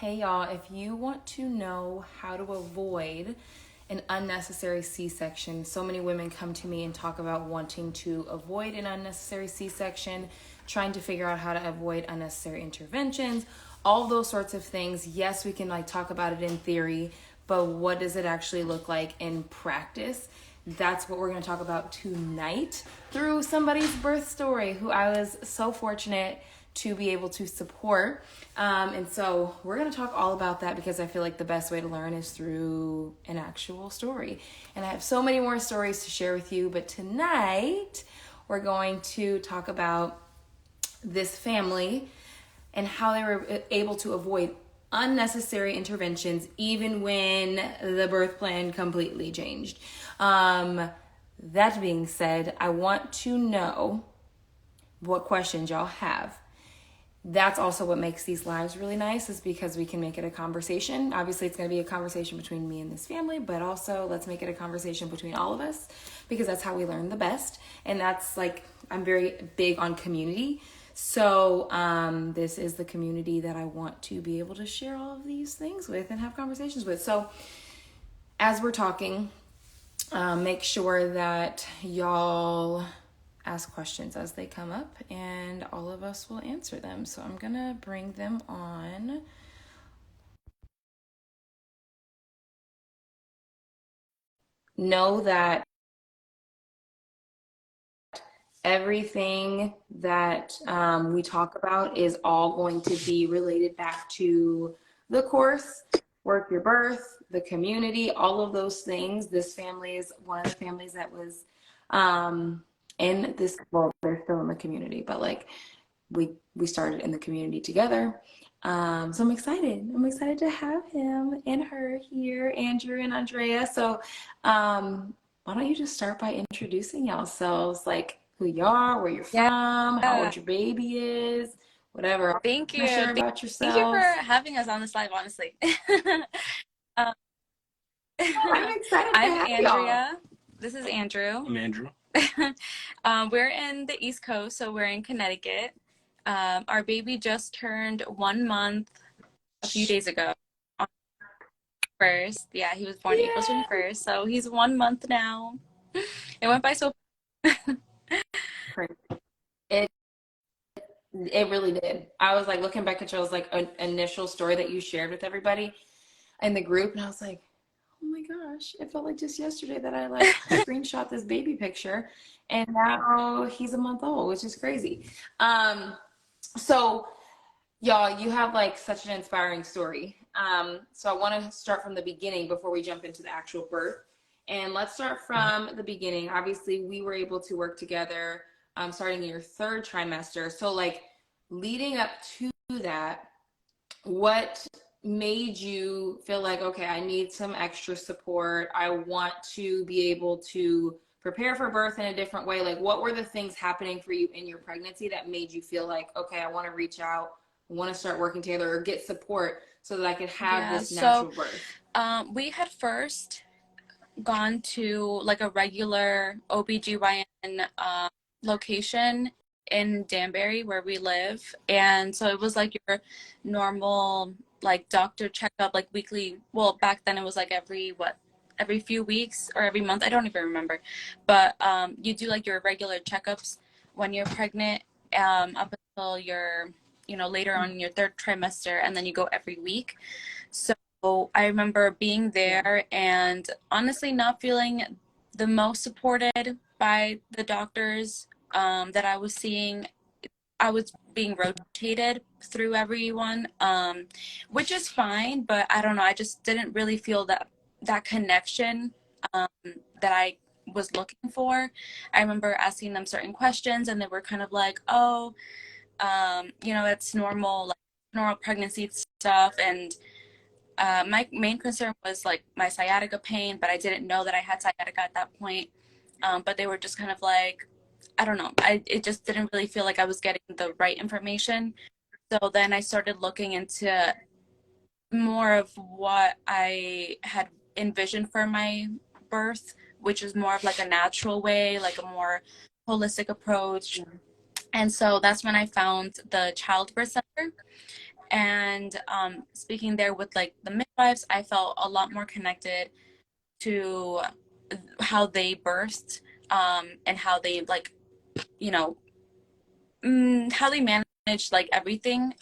Hey y'all, if you want to know how to avoid an unnecessary C-section, so many women come to me and talk about wanting to avoid an unnecessary C-section, trying to figure out how to avoid unnecessary interventions, all those sorts of things. Yes, we can talk about it in theory, but what does it actually look like in practice? That's what we're going to talk about tonight through somebody's birth story who I was so fortunate to be able to support. And so we're going to talk all about that because I feel like the best way to learn is through an actual story. And I have so many more stories to share with you, but tonight we're going to talk about this family and how they were able to avoid unnecessary interventions even when the birth plan completely changed. That being said, I want to know what questions y'all have. That's also what makes these lives really nice, is because we can make it a conversation. Obviously, it's going to be a conversation between me and this family, but also let's make it a conversation between all of us, because that's how we learn the best. And that's I'm very big on community. So this is the community that I want to be able to share all of these things with and have conversations with. So as we're talking, make sure that y'all ask questions as they come up and all of us will answer them. So I'm gonna bring them on. Know that everything that we talk about is all going to be related back to the course, Work Your Birth, the community, all of those things. This family is one of the families that was in this, well, they're still in the community, but we started in the community together. So I'm excited to have him and her here, Andrew and Andrea. So why don't you just start by introducing yourselves, like who you are, where you're from, how old your baby is, whatever. Thank you. Share about Thank you for yourselves. having us on this live, honestly. um, I'm excited to I'm have y'all. Andrea. This is Andrew. I'm Andrew. We're in the East Coast, so we're in Connecticut. Our baby just turned 1 month a few days ago. On 1st. Yeah, he was born April Yeah. 21st, so he's 1 month now. It went by so It it really did. I was looking back at Joe's an initial story that you shared with everybody in the group, and I was like, oh my gosh, it felt like just yesterday that I screenshot this baby picture, and now he's a month old, which is crazy. So y'all, you have such an inspiring story. So I want to start from the beginning before we jump into the actual birth. And let's start from the beginning. Obviously, we were able to work together starting in your third trimester. So leading up to that, what made you feel like, okay, I need some extra support. I want to be able to prepare for birth in a different way. What were the things happening for you in your pregnancy that made you feel like, okay, I want to reach out, I want to start working together or get support so that I could have this natural birth? we had first gone to a regular OBGYN location in Danbury where we live, and so it was your normal doctor checkup, weekly. Well, back then it was every few weeks or every month, I don't even remember, but you do your regular checkups when you're pregnant, up until you're later on in your third trimester, and then you go every week. So I remember being there and honestly not feeling the most supported by the doctors that I was seeing. I was being rotated through everyone, which is fine, but I don't know. I just didn't really feel that connection that I was looking for. I remember asking them certain questions, and they were kind of like, "Oh, it's normal, normal pregnancy stuff." And my main concern was my sciatica pain, but I didn't know that I had sciatica at that point. But they were just kind of I don't know. It just didn't really feel like I was getting the right information. So then I started looking into more of what I had envisioned for my birth, which is more of a natural way, a more holistic approach. And so that's when I found the Childbirth Center. And speaking there with like the midwives, I felt a lot more connected to how they birthed, and how they like, you know, how they managed like everything,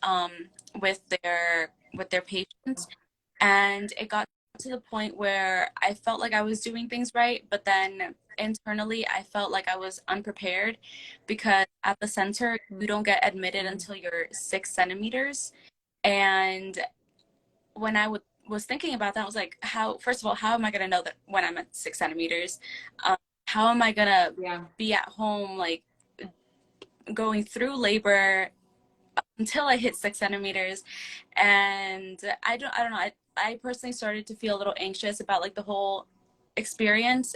with their patients. And it got to the point where I felt like I was doing things right, but then internally I felt like I was unprepared, because at the center you don't get admitted until you're 6 centimeters. And when was thinking about that, I was like, how, first of all, how am I going to know that when I'm at 6 centimeters? How am I going to Yeah. be at home, like going through labor until I hit 6 centimeters? And I don't know. I personally started to feel a little anxious about like the whole experience.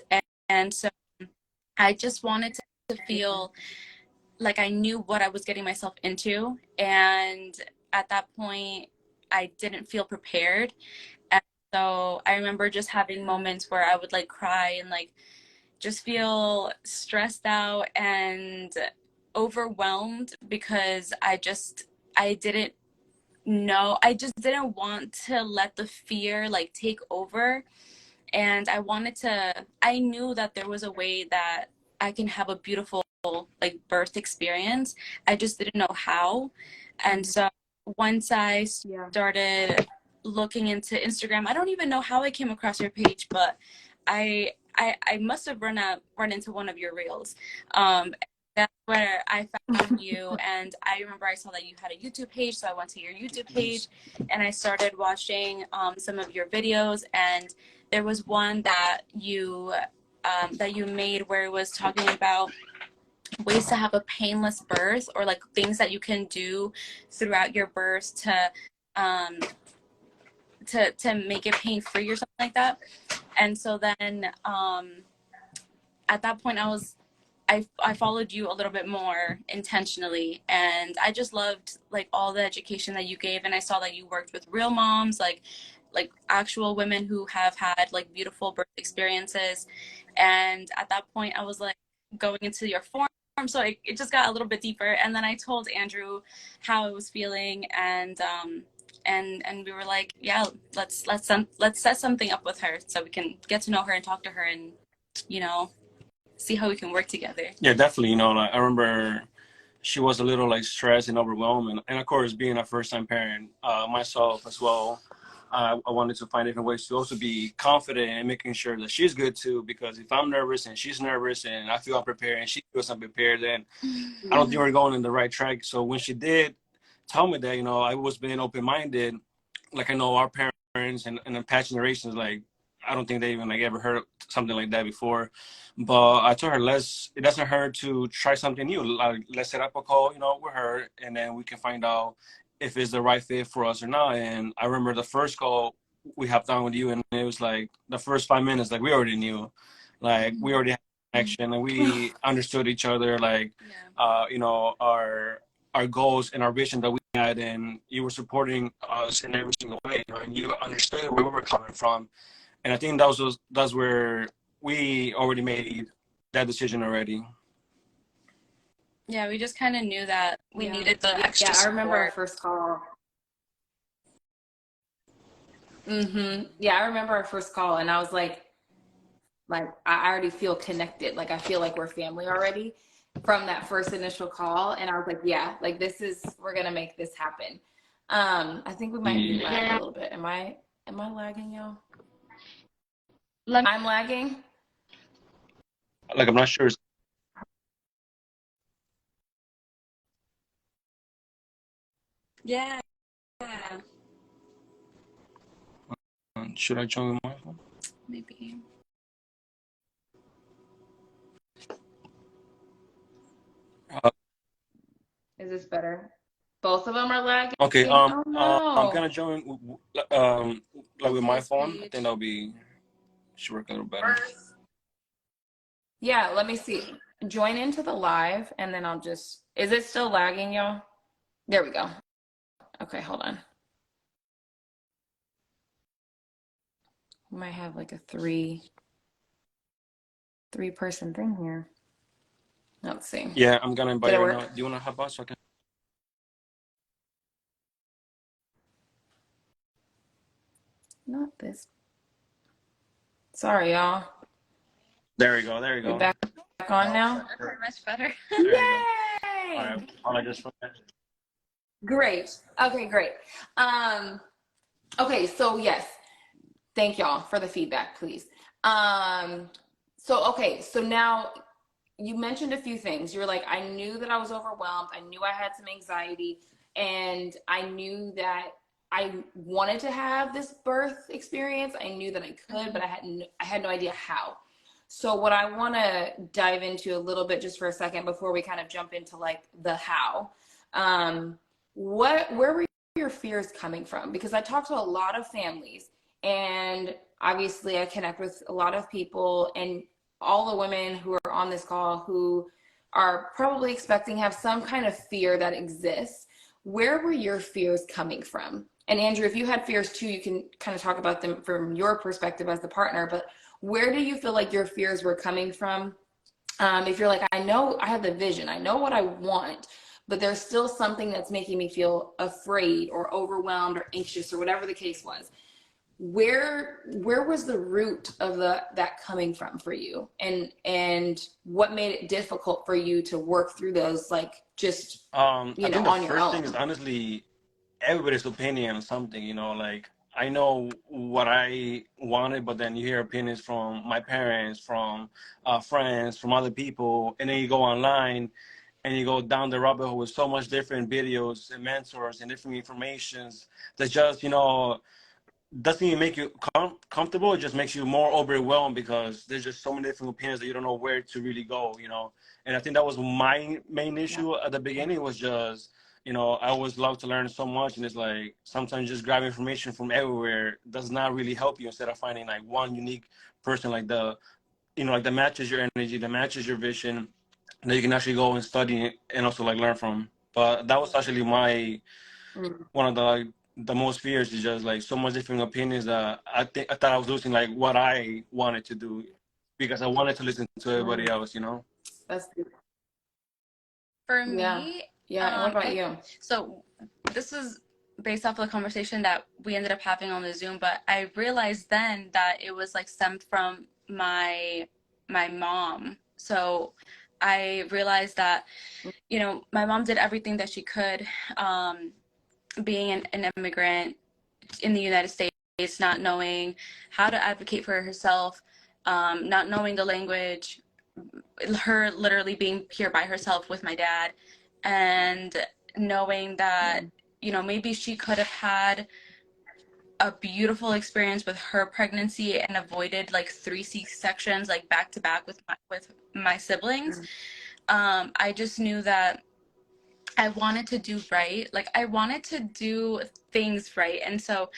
And so I just wanted to feel like I knew what I was getting myself into. And at that point, I didn't feel prepared. And so I remember just having moments where I would like cry and like just feel stressed out and overwhelmed, because I didn't know, I just didn't want to let the fear like take over. And I knew that there was a way that I can have a beautiful like birth experience. I just didn't know how. And so once I Yeah. started looking into Instagram, I don't even know how I came across your page, but I must have run into one of your reels. That's where I found you. And I remember I saw that you had a YouTube page, so I went to your YouTube page and I started watching some of your videos. And there was one that you made where it was talking about ways to have a painless birth, or like things that you can do throughout your birth um, to make it pain free or something like that. And so then at that point I followed you a little bit more intentionally, and I just loved like all the education that you gave. And I saw that you worked with real moms, like actual women who have had like beautiful birth experiences. And at that point I was like going into your form, so it just got a little bit deeper. And then I told Andrew how I was feeling. And and we were like, yeah, let's set something up with her so we can get to know her and talk to her, and you know, see how we can work together. Yeah, definitely. You know, like I remember she was a little like stressed and overwhelmed, and of course, being a first-time parent, myself as well, I wanted to find different ways to also be confident and making sure that she's good too. Because if I'm nervous and she's nervous and I feel unprepared and she feels unprepared, then I don't think we're going in the right track. So when she did tell me that, you know, I was being open-minded. Like I know our parents and the past generations, like I don't think they even like ever heard something like that before. But I told her, it doesn't hurt to try something new. Like, let's set up a call, you know, with her, and then we can find out if it's the right fit for us or not. And I remember the first call we hopped on with you, and it was like the first 5 minutes, like we already knew, like we already had a connection, and we understood each other, like, you know, our goals and our vision that we had, and you were supporting us in every single way, you know, and you understood where we were coming from. And I think that's where we already made that decision already. Yeah, we just kind of knew that we needed the extra Yeah, I remember our support. first call. Yeah, I remember our first call, and I was like I already feel connected. Like I feel like we're family already from that first initial call. And I was like, yeah, like we're gonna make this happen. I think we might be lagging a little bit. Am I lagging, y'all? I'm lagging. Like I'm not sure. Yeah. Should I join my phone? Maybe. Is this better? Both of them are lagging. Okay. Oh I'm no. gonna join. Like with my phone. I think should work a little better. Yeah, let me see. Join into the live, and then is it still lagging, y'all? There we go. Okay, hold on. We might have like a three-person thing here. Let's see. Yeah, I'm gonna Did invite it her now. work? Do you wanna hop on so I can? Not this. Sorry, y'all. There we go. There you You're go. back on Oh, now? sure. Much better. There you go. Yay! All right. Apologize for that. Great. Okay, great. Okay, so yes, thank y'all for the feedback, please. So now you mentioned a few things. You're like, I knew that I was overwhelmed. I knew I had some anxiety, and I knew that I wanted to have this birth experience. I knew that I could, but I had no idea how. So what I want to dive into a little bit just for a second before we kind of jump into like the how. Where were your fears coming from? Because I talked to a lot of families, and obviously I connect with a lot of people, and all the women who are on this call who are probably expecting have some kind of fear that exists. Where were your fears coming from? And Andrew, if you had fears too, you can kind of talk about them from your perspective as the partner, but where do you feel like your fears were coming from? If you're like, I know I have the vision, I know what I want, but there's still something that's making me feel afraid or overwhelmed or anxious or whatever the case was. Where was the root of that coming from for you, and what made it difficult for you to work through those, like just I think the on your first thing is own? honestly everybody's opinion on something, like I know what I wanted, but then you hear opinions from my parents, from friends, from other people, and then you go online and you go down the rabbit hole with so much different videos and mentors and different informations that just, doesn't even make you comfortable. It just makes you more overwhelmed because there's just so many different opinions that you don't know where to really go. And I think that was my main issue at the beginning was just, I always love to learn so much. And it's like sometimes just grab information from everywhere does not really help you instead of finding like one unique person like like that matches your energy, that matches your vision, that you can actually go and study and also like learn from. But that was actually one of the most fears is just like so much different opinions that I thought I was losing like what I wanted to do because I wanted to listen to everybody else. That's good. For Yeah, me, yeah. And what about you? so this is based off of the conversation that we ended up having on the Zoom, but I realized then that it was like stemmed from my mom. So I realized that, my mom did everything that she could, being an immigrant in the United States, not knowing how to advocate for herself, not knowing the language, her literally being here by herself with my dad, and knowing that, maybe she could have had a beautiful experience with her pregnancy and avoided like 3 C-sections like back to back with my siblings. I just knew that I wanted to do right. Like I wanted to do things right. And so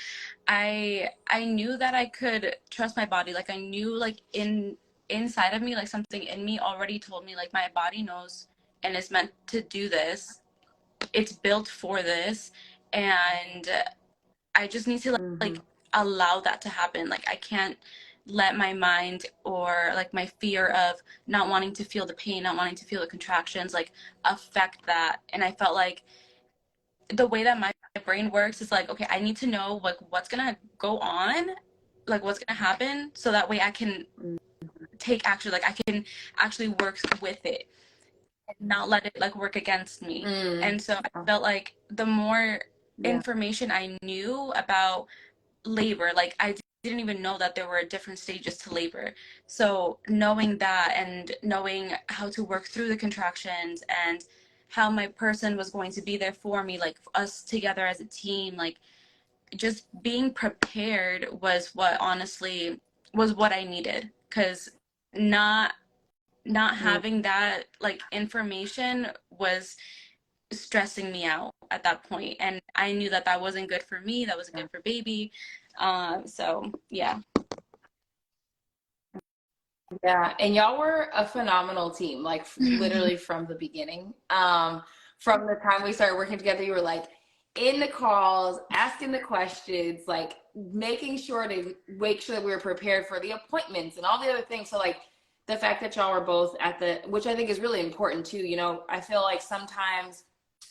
I knew that I could trust my body. Like I knew like inside of me, like something in me already told me like my body knows and is meant to do this. It's built for this. And I just need to like allow that to happen. Like I can't let my mind or like my fear of not wanting to feel the pain, not wanting to feel the contractions, like affect that. And I felt like the way that my brain works is like, okay, I need to know like what's gonna go on, like what's gonna happen, so that way I can take action, like I can actually work with it and not let it like work against me. And so I felt like the more information I knew about labor, like I didn't even know that there were different stages to labor. So knowing that and knowing how to work through the contractions and how my person was going to be there for me, like us together as a team, like just being prepared was what honestly was what I needed. Because not having that like information was stressing me out at that point, and I knew that that wasn't good for me, that wasn't good for baby. So yeah. Yeah, and y'all were a phenomenal team, like literally from the beginning. From the time we started working together, you were like in the calls, asking the questions, like making sure to make sure that we were prepared for the appointments and all the other things. So like the fact that y'all were both at which I think is really important too. I feel like sometimes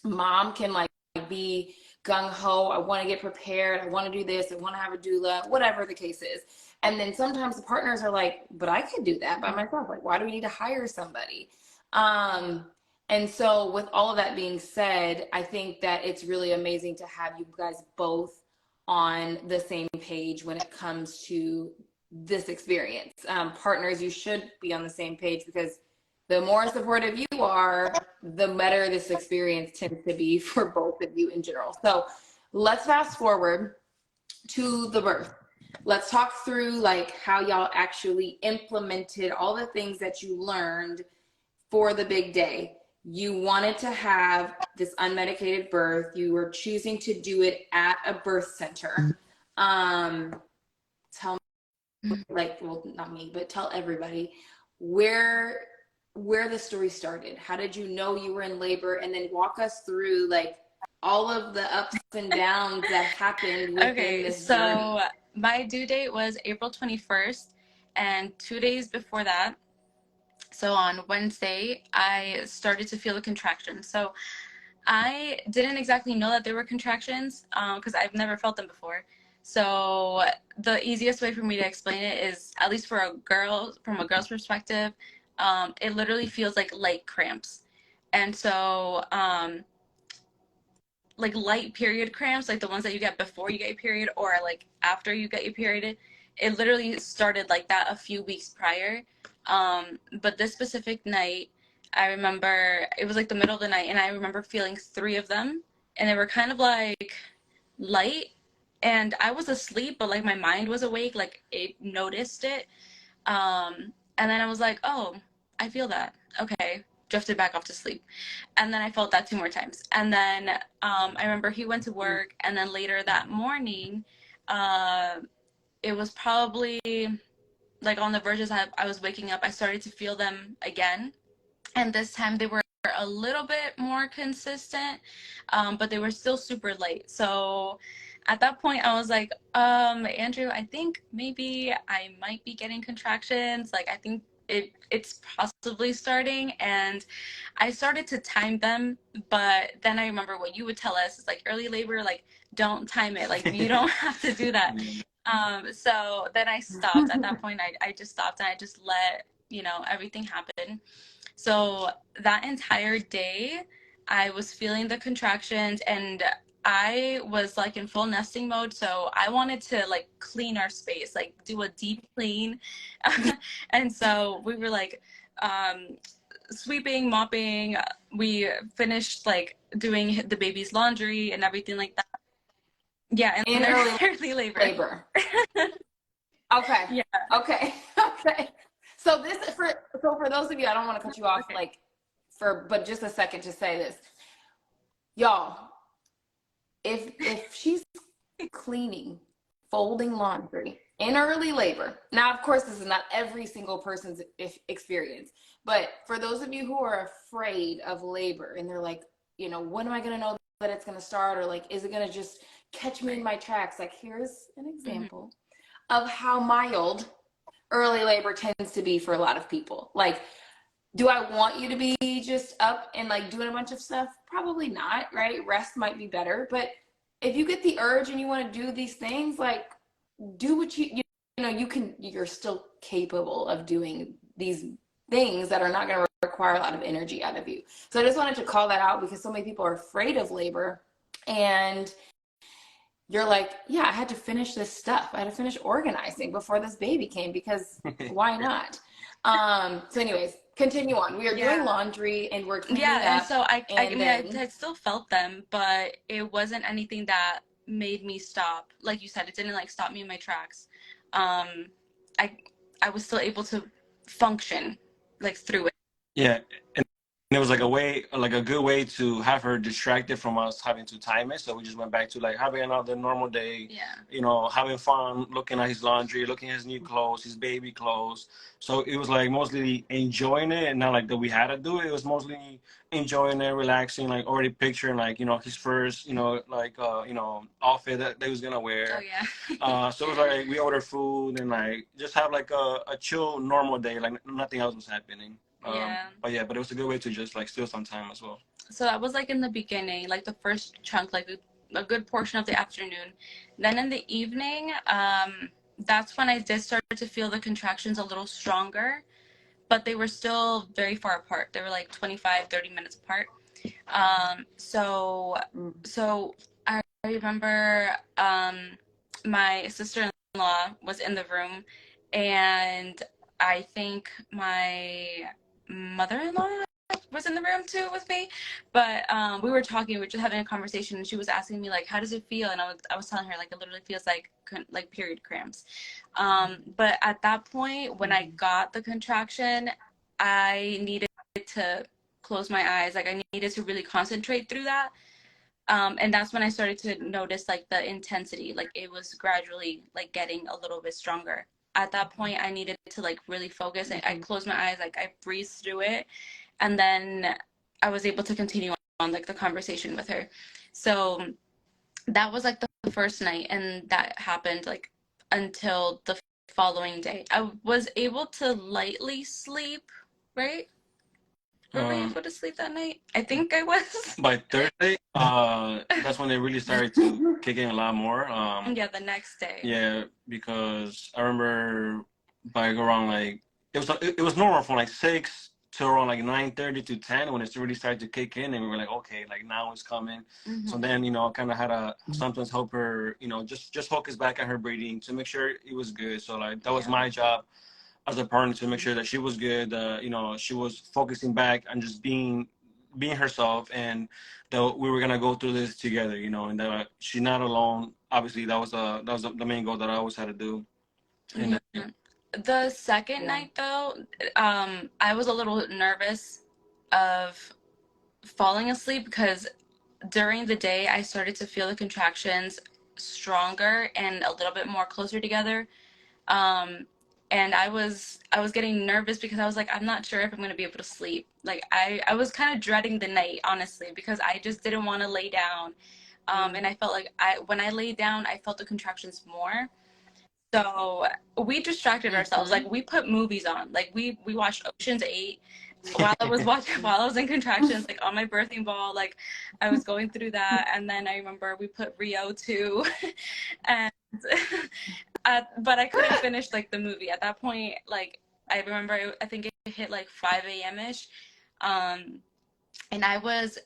mom can like be gung-ho, I want to get prepared, I want to do this, I want to have a doula, whatever the case is. And then sometimes the partners are like, but I could do that by myself. Like, why do we need to hire somebody? And so with all of that being said, I think that it's really amazing to have you guys both on the same page when it comes to this experience. Partners, you should be on the same page, because the more supportive you are, the better this experience tends to be for both of you in general. So let's fast forward to the birth. Let's talk through like how y'all actually implemented all the things that you learned for the big day. You wanted to have this unmedicated birth. You were choosing to do it at a birth center. Tell me, like, well, not me, but tell everybody where the story started. How did you know you were in labor? And then walk us through like all of the ups and downs that happened within this journey. My due date was April 21st, and 2 days before that, so on Wednesday, I started to feel the contractions. So I didn't exactly know that there were contractions because I've never felt them before. So the easiest way for me to explain it is, at least for a girl, from a girl's perspective, it literally feels like light cramps. And so like light period cramps, like the ones that you get before you get your period or like after you get your period, it literally started like that a few weeks prior. But this specific night, I remember it was like the middle of the night, and I remember feeling 3 of them, and they were kind of like light, and I was asleep, but like my mind was awake, like it noticed it. And then I was like, oh, I feel that. Okay, drifted back off to sleep. And then I felt that 2 more times. And then I remember he went to work, and then later that morning, it was probably like on the verge as I was waking up, I started to feel them again. And this time they were a little bit more consistent, but they were still super late. So at that point I was like, Andrew, I think maybe I might be getting contractions. Like, I think it's possibly starting. And I started to time them, but then I remember what you would tell us is like early labor, like don't time it. Like you don't have to do that. So then I stopped. At that point, I just stopped, and I just let, everything happen. So that entire day, I was feeling the contractions, and I was like in full nesting mode. So I wanted to like clean our space, like do a deep clean. And so we were like sweeping, mopping. We finished like doing the baby's laundry and everything like that. Yeah, in early labor. Okay. Yeah. Okay. Okay. So for those of you, I don't want to cut you off, like but just a second to say this, y'all. If she's cleaning, folding laundry in early labor, now of course this is not every single person's experience, but for those of you who are afraid of labor and they're like, when am I going to know that it's going to start, or like, is it going to just catch me in my tracks? Like, here's an example of how mild early labor tends to be for a lot of people. Like, do I want you to be just up and like doing a bunch of stuff? Probably not, right? Rest might be better. But if you get the urge and you want to do these things, like do what you're still capable of doing these things that are not going to require a lot of energy out of you. So I just wanted to call that out, because so many people are afraid of labor, and you're like, yeah, I had to finish this stuff. I had to finish organizing before this baby came, because why not? So anyways, continue on. We are doing laundry and we're cleaning up. And so I still felt them, but it wasn't anything that made me stop. Like you said, it didn't like stop me in my tracks. I was still able to function like through it. Yeah. And it was like a good way to have her distracted from us having to time it. So we just went back to like having another normal day, having fun, looking at his laundry, looking at his new clothes, his baby clothes. So it was like mostly enjoying it, and not like that we had to do it. It was mostly enjoying it, relaxing, like already picturing like, his first, outfit that he was going to wear. Oh, yeah. So it was like we ordered food and like just have like a chill, normal day, like nothing else was happening. But it was a good way to just like steal some time as well. So that was like in the beginning, like the first chunk, like a good portion of the afternoon. Then in the evening, that's when I did start to feel the contractions a little stronger, but they were still very far apart. They were like 25, 30 minutes apart. So I remember my sister-in-law was in the room, and I think my mother-in-law was in the room too with me, but we were talking, we were just having a conversation, and she was asking me like, how does it feel? And I was telling her like it literally feels like period cramps. But at that point, when I got the contraction, I needed to close my eyes. Like I needed to really concentrate through that. And that's when I started to notice like the intensity, like it was gradually like getting a little bit stronger. At that point, I needed to like really focus. I closed my eyes, like I breathed through it, and then I was able to continue on like the conversation with her. So that was like the first night, and that happened like until the following day. I was able to lightly sleep, right? Were we able to sleep that night? I think I was. By Thursday, that's when they really started to kick in a lot more. Yeah, the next day. Yeah, because I remember by around like it was normal from like 6 to around like 9:30 to 10 when it really started to kick in, and we were like, okay, like now it's coming. So then I kind of had to sometimes help her, just focus back on her breathing to make sure it was good. So like that was my job as a partner to make sure that she was good, she was focusing back and just being herself, and that we were gonna go through this together, and that she's not alone. Obviously, that was the main goal that I always had to do. And the second night, though, I was a little nervous of falling asleep because during the day I started to feel the contractions stronger and a little bit more closer together. And I was getting nervous because I was like, I'm not sure if I'm going to be able to sleep. Like I was kind of dreading the night, honestly, because I just didn't want to lay down. And I felt like when I laid down, I felt the contractions more. So we distracted ourselves. Like we put movies on. Like we watched Ocean's 8 while I was while I was in contractions, like on my birthing ball. Like I was going through that, and then I remember we put Rio too, and but I couldn't finish like the movie at that point. Like I remember, I think it hit like 5 a.m. ish, and I was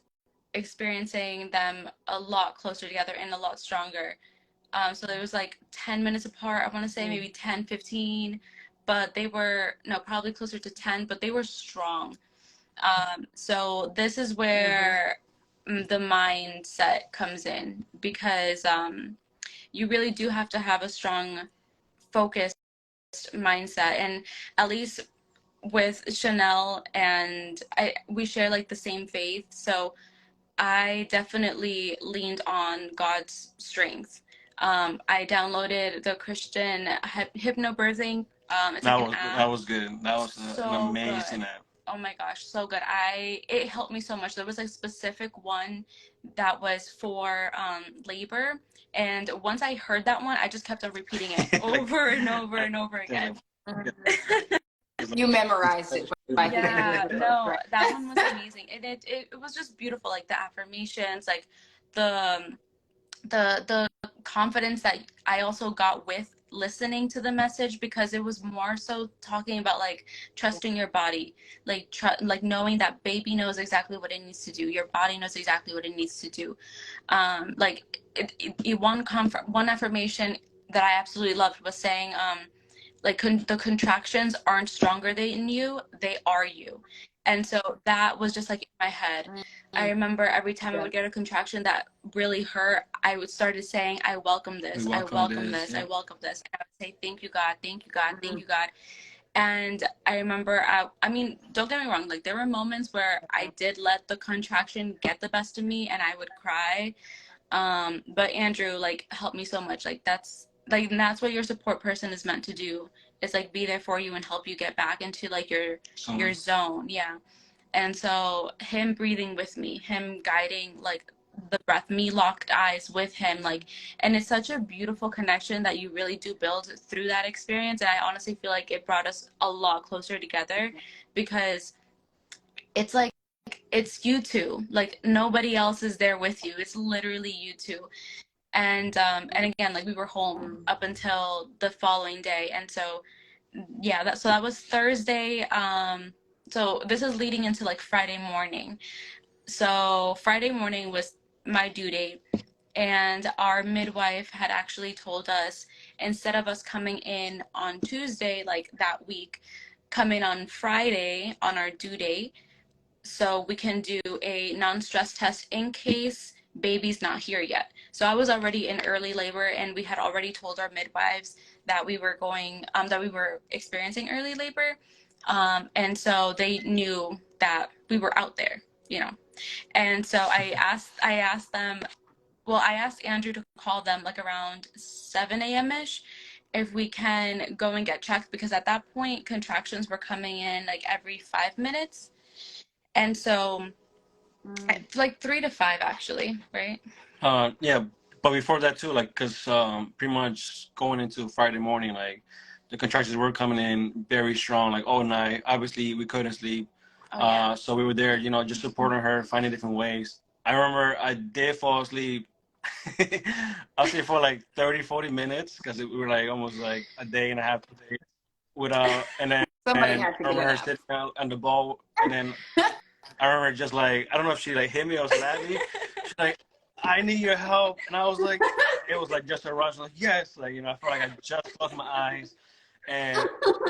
experiencing them a lot closer together and a lot stronger. So it was like 10 minutes apart. I want to say maybe 10, 15, but they were, no, probably closer to 10, but they were strong. So this is where the mindset comes in, because you really do have to have a strong, focused mindset. And at least with Chanel and we share like the same faith. So I definitely leaned on God's strength. I downloaded the Christian hypnobirthing. It's like an app. that was good. That was an So amazing good. app. Oh my gosh, so good. It helped me so much. There was a specific one that was for labor, and once I heard that one, I just kept on repeating it over and over and over again. You memorized it. Yeah, no, that one was amazing. And it was just beautiful, like the affirmations, like the confidence that I also got with listening to the message, because it was more so talking about like trusting your body, like like knowing that baby knows exactly what it needs to do, your body knows exactly what it needs to do. Like one affirmation that I absolutely loved was saying, like the contractions aren't stronger than you, they are you. And so that was just like in my head. I remember every time I would get a contraction that really hurt, I would started saying, I welcome this, I welcome this, I welcome this. And I would say, thank you, God, thank you, God, thank you, God. And I remember, I mean, don't get me wrong, like there were moments where I did let the contraction get the best of me and I would cry. But Andrew like helped me so much. Like that's what your support person is meant to do. It's like be there for you and help you get back into like your zone. Yeah. And so him breathing with me, him guiding like the breath, me locked eyes with him, like, and it's such a beautiful connection that you really do build through that experience. And I honestly feel like it brought us a lot closer together, because it's like it's you two. Like nobody else is there with you. It's literally you two. And again, like we were home up until the following day. And so yeah, that was Thursday. So this is leading into like Friday morning. So Friday morning was my due date, and our midwife had actually told us, instead of us coming in on Tuesday like that week, come in on Friday on our due date so we can do a non-stress test in case baby's not here yet. So I was already in early labor, and we had already told our midwives that we were experiencing early labor. And so they knew that we were out there, you know. And so I asked them, well, I asked Andrew to call them like around 7 a.m. ish if we can go and get checked, because at that point contractions were coming in like every 5 minutes. And so like 3 to 5 actually, right? Yeah, but before that too, like, cause pretty much going into Friday morning, like the contractions were coming in very strong, like all night. Obviously, we couldn't sleep, so we were there, you know, just supporting her, finding different ways. I remember I did fall asleep. I'll say for like 30, 40 minutes, because we were like almost like a day and a half, 2 days without, and then Somebody and had to I get remember it her up. sitting on the ball, and then I remember just like, I don't know if she like hit me or slapped me. She's like, I need your help. And I was like, it was like just a rush. Like, yes. Like, you know, I felt like I just closed my eyes. And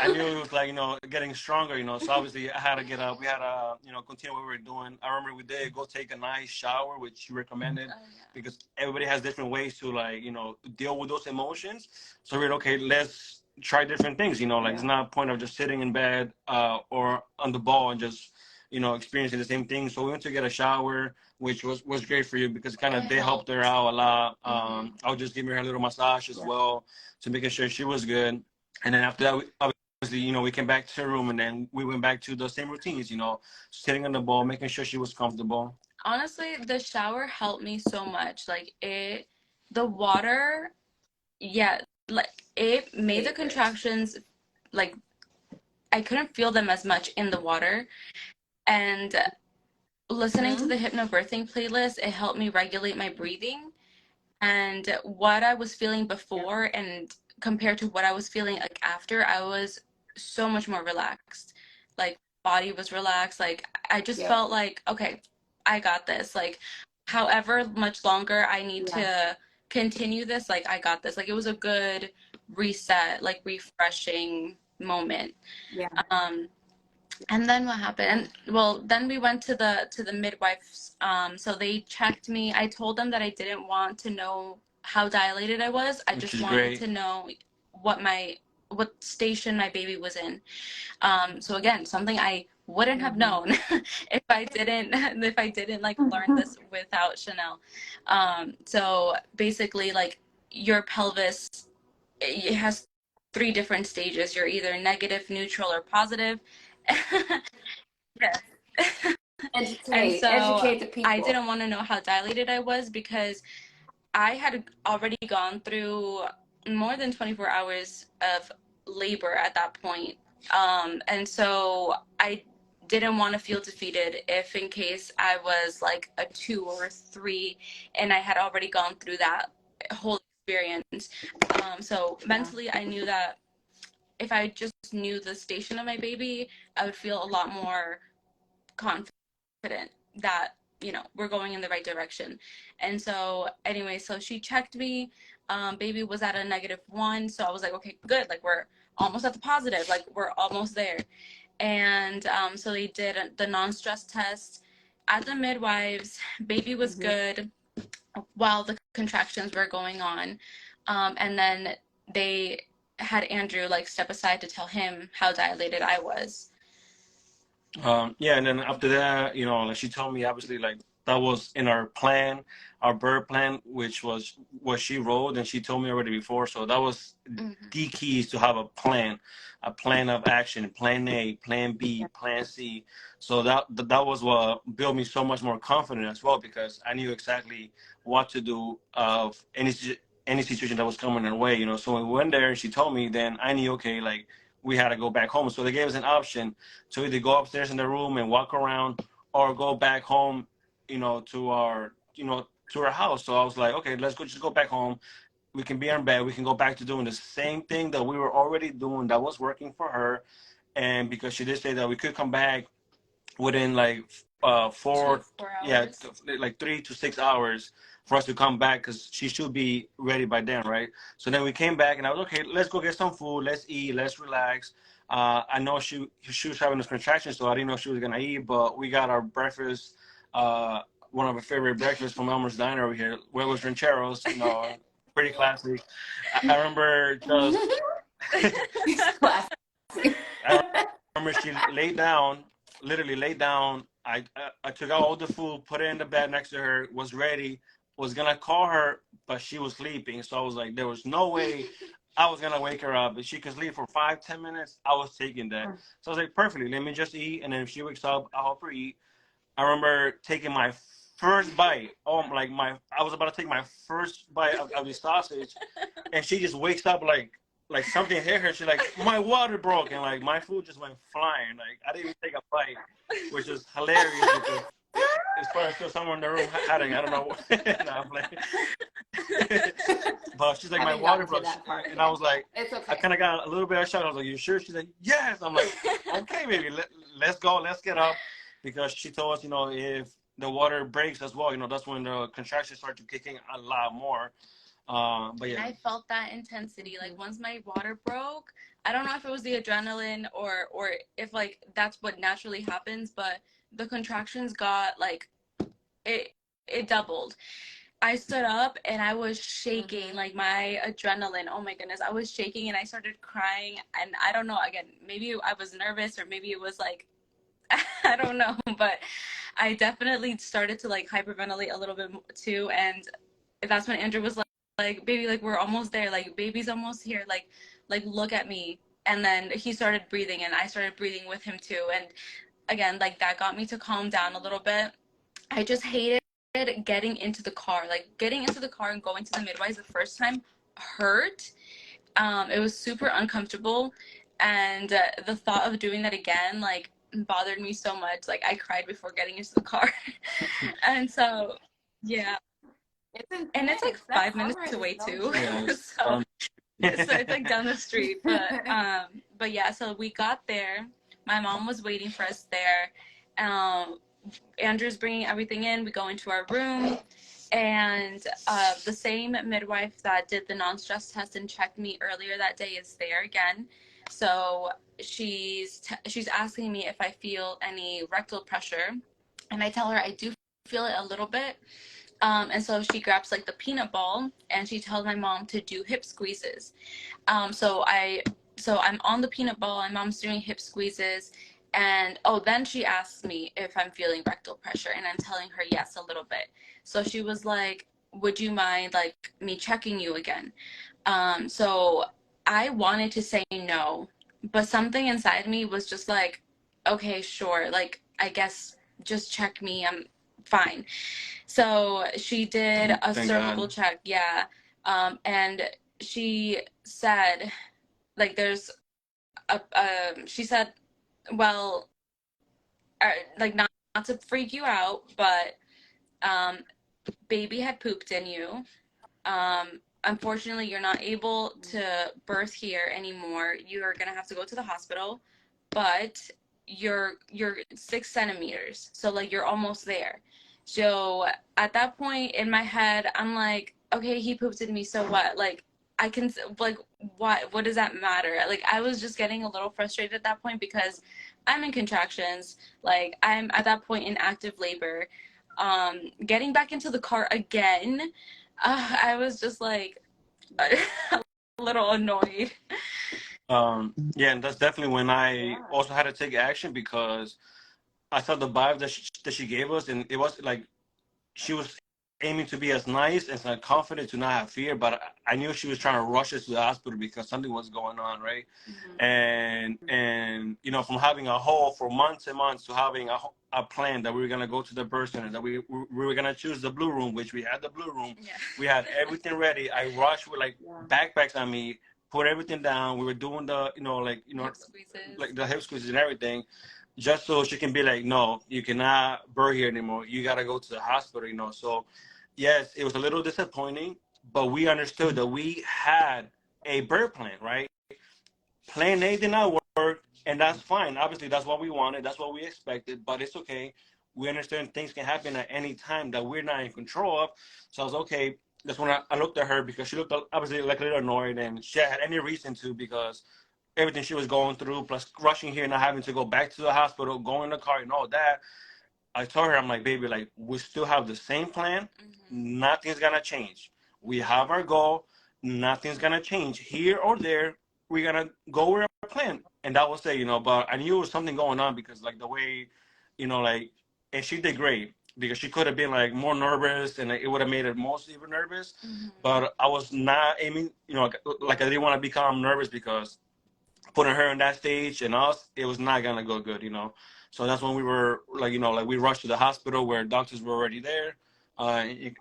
I knew it was like, you know, getting stronger, you know. So obviously I had to get up. We had to, you know, continue what we were doing. I remember we did go take a nice shower, which she recommended, because everybody has different ways to, like, you know, deal with those emotions. So we're okay, let's try different things, you know, like it's not a point of just sitting in bed or on the ball and just, you know, experiencing the same thing. So we went to get a shower, which was great for you, because kind of they helped her out a lot. I was just giving her a little massage as well, to making sure she was good. And then after that, obviously, you know, we came back to the room, and then we went back to the same routines, you know, sitting on the ball, making sure she was comfortable. Honestly, the shower helped me so much. Like the water, yeah, like it made the contractions like I couldn't feel them as much in the water. And listening to the hypnobirthing playlist, it helped me regulate my breathing. And what I was feeling before and compared to what I was feeling like after, I was so much more relaxed. Like body was relaxed. Like I just felt like, okay, I got this. Like however much longer I need to continue this, like I got this. Like it was a good reset, like refreshing moment. And then what happened? Well, then we went to the midwives. So they checked me. I told them that I didn't want to know how dilated I was. I just wanted to know what station my baby was in. So again, something I wouldn't have known if I didn't like learn this without Chanel. So basically, like your pelvis, it has 3 different stages. You're either negative, neutral, or positive. Yes. And so Educate the people. I didn't want to know how dilated I was, because I had already gone through more than 24 hours of labor at that point. And so I didn't want to feel defeated if in case I was like a 2 or a 3 and I had already gone through that whole experience. So mentally I knew that if I just knew the station of my baby, I would feel a lot more confident that, you know, we're going in the right direction. And so anyway, so she checked me. Baby was at a -1. So I was like, okay, good. Like we're almost at the positive. Like we're almost there. And so they did the non-stress test at the midwives. Baby was good while the contractions were going on. And then they had Andrew like step aside to tell him how dilated I was. Yeah, and then after that, you know, like she told me, obviously, like that was in our plan, our birth plan, which was what she wrote, and she told me already before. So that was the keys to have a plan of action, plan A, plan B, plan C. So that was what built me so much more confident as well, because I knew exactly what to do of any situation that was coming our way, you know. So when we went there and she told me, then I knew, okay, like we had to go back home. So they gave us an option to either go upstairs in the room and walk around, or go back home, to our house. So I was like, okay, let's just go back home. We can be in bed. We can go back to doing the same thing that we were already doing that was working for her. And because she did say that we could come back within like 4 yeah, hours. like 3 to 6 hours for us to come back, because she should be ready by then, right? So then we came back and I was okay, let's go get some food, let's eat, let's relax. I know she was having this contraction, so I didn't know she was gonna eat, but we got our breakfast, one of our favorite breakfasts from Elmer's Diner over here, huevos rancheros, pretty classic. I remember just I remember she laid down, literally laid down. I took out all the food, put it in the bed next to her, was ready, was gonna call her, but she was sleeping. So I was like, there was no way I was gonna wake her up. If she could sleep for 5-10 minutes, I was taking that. So I was like, perfectly, let me just eat, and then if she wakes up, I'll help her eat. I remember taking my first bite. Oh, like I was about to take my first bite of the sausage, and she just wakes up like something hit her. She's like, my water broke, and like my food just went flying. Like I didn't even take a bite, which is hilarious because it's probably still someone in the room hiding. I don't know. No, I'm playing. But she's like, my water broke, and I was like, it's okay. I kind of got a little bit of shock. I was like, you sure? She's like, yes. I'm like, okay, baby, let's go, let's get up, because she told us, if the water breaks as well, that's when the contractions start to kick in a lot more. But yeah. And I felt that intensity. Like once my water broke, I don't know if it was the adrenaline or if like that's what naturally happens, but the contractions got like it doubled. I stood up and I was shaking, like my adrenaline. Oh my goodness, I was shaking and I started crying. And I don't know, again, maybe I was nervous or maybe it was like, I don't know, but I definitely started to like hyperventilate a little bit too. And that's when Andrew was like, baby, like we're almost there. Like baby's almost here. Like look at me. And then he started breathing and I started breathing with him too. And again, like that got me to calm down a little bit. I just hated getting into the car. Like getting into the car and going to the midwives the first time hurt. It was super uncomfortable. And the thought of doing that again, like bothered me so much. Like I cried before getting into the car. And so, yeah. And it's like 5 minutes away too. So it's like down the street. But yeah, so we got there. My mom was waiting for us there. Andrew's bringing everything in. We go into our room, and the same midwife that did the non-stress test and checked me earlier that day is there again. So she's asking me if I feel any rectal pressure, and I tell her I do feel it a little bit. And so she grabs like the peanut ball and she tells my mom to do hip squeezes. So I'm on the peanut ball, my mom's doing hip squeezes, and then she asks me if I'm feeling rectal pressure, and I'm telling her yes, a little bit. So she was like, would you mind like me checking you again? So I wanted to say no, but something inside me was just like, okay, sure, like I guess just check me, I'm fine. So she did a cervical check, yeah. And she said, like, there's she said, well, like, not to freak you out, but baby had pooped in you. Unfortunately, you're not able to birth here anymore. You are gonna have to go to the hospital, but you're 6 centimeters, so like you're almost there. So at that point in my head, I'm like, okay, he pooped in me, so what? Like I can, like, what does that matter? Like I was just getting a little frustrated at that point because I'm in contractions, like I'm at that point in active labor. Getting back into the car again, I was just like a little annoyed. Yeah, and that's definitely when I also had to take action, because I saw the vibe that she gave us, and it was like she was aiming to be as nice and as confident, to not have fear, but I knew she was trying to rush us to the hospital because something was going on, right? Mm-hmm. And from having a hole for months and months to having a plan that we were gonna go to the birth center, that we were gonna choose the blue room, which we had the blue room. Yeah. We had everything ready. I rushed with like backpacks on me, put everything down. We were doing the hip squeezes. Like the hip squeezes and everything. just so she can be like, no, you cannot birth here anymore. You got to go to the hospital, you know. So, yes, it was a little disappointing, but we understood that we had a birth plan, right? Plan A did not work, and that's fine. Obviously, that's what we wanted. That's what we expected, but it's okay. We understand things can happen at any time that we're not in control of. So I was okay. That's when I looked at her because she looked obviously like a little annoyed, and she had any reason to because everything she was going through, plus rushing here, not having to go back to the hospital, go in the car, and all that. I told her, I'm like, baby, like, we still have the same plan. Nothing's gonna change. We have our goal. Nothing's gonna change here or there. We're gonna go with our plan, and that was it, you know. But I knew there was something going on because, like, the way, you know, like, and she did great because she could have been like more nervous, and like, it would have made her most even nervous. But I was not aiming, you know, like I didn't want to become nervous because putting her on that stage and us, it was not gonna go good, you know. So that's when we were like, you know, like we rushed to the hospital where doctors were already there. Yeah.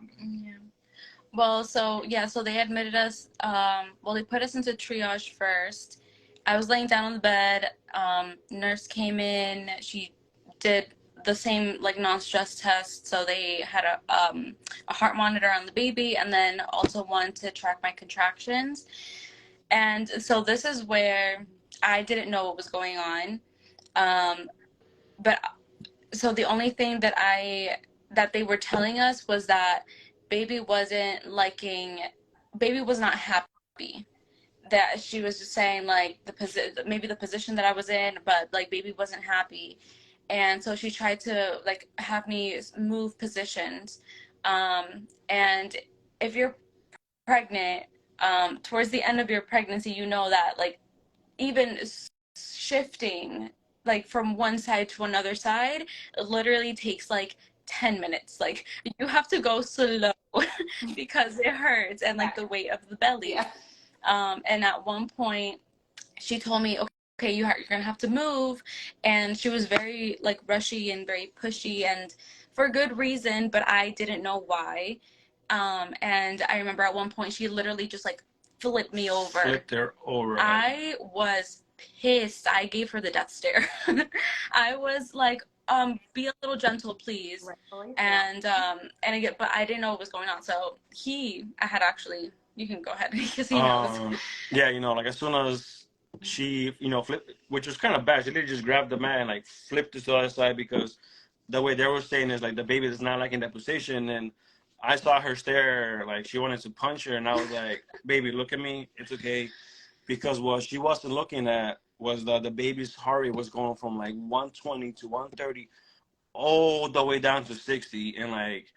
Well, so yeah, so they admitted us. Well, they put us into triage first. I was laying down on the bed. Nurse came in. She did the same like non-stress test. So they had a heart monitor on the baby, and then also one to track my contractions. And so this is where I didn't know what was going on. But so the only thing that they were telling us was that baby wasn't liking, baby was not happy. That she was just saying like maybe the position that I was in, but like baby wasn't happy. And so she tried to like have me move positions. And if you're pregnant, towards the end of your pregnancy, you know that like even shifting like from one side to another side literally takes like 10 minutes. Like you have to go slow because it hurts and like the weight of the belly. Yeah. And at one point she told me, okay, you're gonna have to move. And she was very like rushy and very pushy and for good reason, but I didn't know why. And I remember at one point she literally just like flipped me over. Flipped her over. I was pissed. I gave her the death stare. I was like, be a little gentle, please. Rightfully so. And again, but I didn't know what was going on. So I had actually, you can go ahead because he knows. Yeah, you know, like as soon as she, you know, flipped, which was kind of bad. She literally just grabbed the man, like flipped it to the other side because the way they were saying is like the baby is not like in that position. And I saw her stare, like she wanted to punch her. And I was like, baby, look at me. It's okay. Because what she wasn't looking at was that the baby's heart rate was going from like 120 to 130 all the way down to 60 in like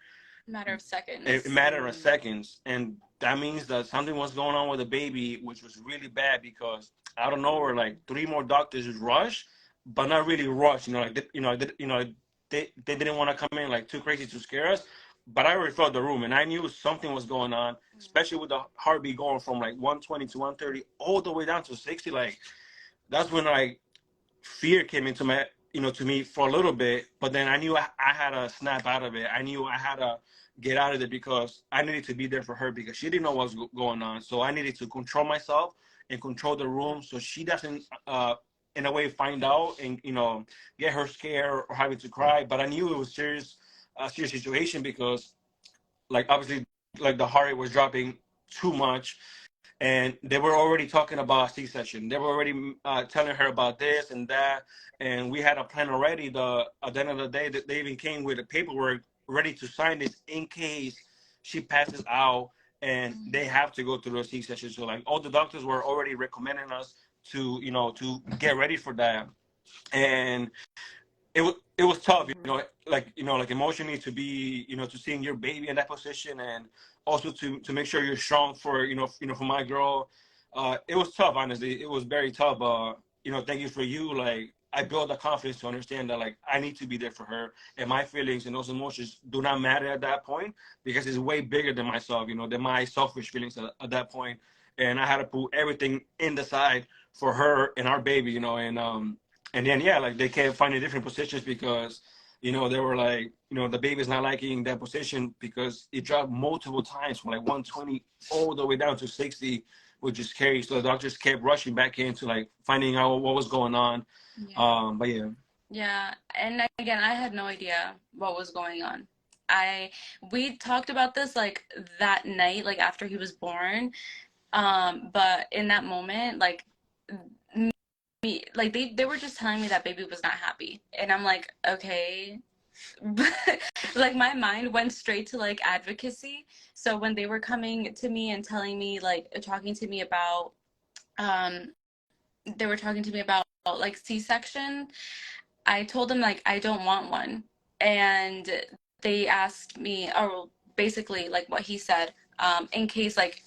matter of seconds. a matter of seconds. And that means that something was going on with the baby, which was really bad because I don't know where like 3 more doctors rushed, but not really rushed. You know, like they didn't want to come in like too crazy to scare us. But I already felt the room, and I knew something was going on, especially with the heartbeat going from like 120 to 130 all the way down to 60. Like that's when like fear came into my, you know, to me for a little bit. But then I knew I had to snap out of it. I knew I had to get out of it because I needed to be there for her because she didn't know what was going on. So I needed to control myself and control the room so she doesn't, in a way, find out and, you know, get her scared or having to cry. But I knew it was a serious situation because, like, obviously, like the heart rate was dropping too much. And they were already talking about C-section. They were already telling her about this and that. And we had a plan already. At the end of the day, they even came with the paperwork ready to sign this in case she passes out and they have to go through a C-section. So like all the doctors were already recommending us to, you know, to get ready for that. And it was tough, you know, like emotionally to be, you know, to seeing your baby in that position and also to make sure you're strong for, you know, for my girl. It was tough, honestly. It was very tough. You know, thank you for you. Like I built the confidence to understand that like I need to be there for her and my feelings and those emotions do not matter at that point because it's way bigger than myself, you know, than my selfish feelings at that point. And I had to put everything in the side for her and our baby, you know, and then, yeah, like they kept finding different positions because, you know, they were like, you know, the baby's not liking that position because it dropped multiple times from like 120 all the way down to 60, which is scary. So the doctors kept rushing back into like finding out what was going on. Yeah. But yeah. Yeah, and again, I had no idea what was going on. I we talked about this like that night, like after he was born. But in that moment, like me, like they were just telling me that baby was not happy, and I'm like, okay. Like my mind went straight to like advocacy. So when they were coming to me and telling me like talking to me about um they were talking to me about like C-section, I told them like I don't want one. And they asked me, or basically like what he said, in case like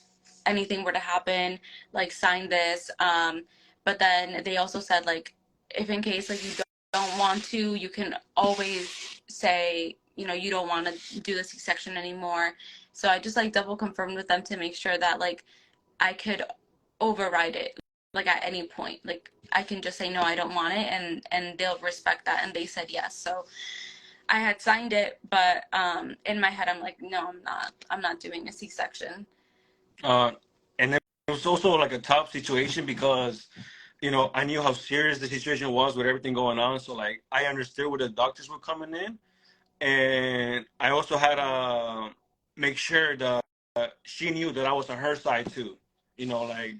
anything were to happen, like sign this. But then they also said like if in case like you don't want to, you can always say, you know, you don't want to do the C-section anymore. So I just like double confirmed with them to make sure that like I could override it like at any point. Like I can just say no, I don't want it, and they'll respect that, and they said yes. So I had signed it, but in my head I'm like, no, I'm not doing a C-section. Uh, and it was also like a tough situation because, you know, I knew how serious the situation was with everything going on. So like I understood where the doctors were coming in, and I also had to make sure that she knew that I was on her side too. You know, like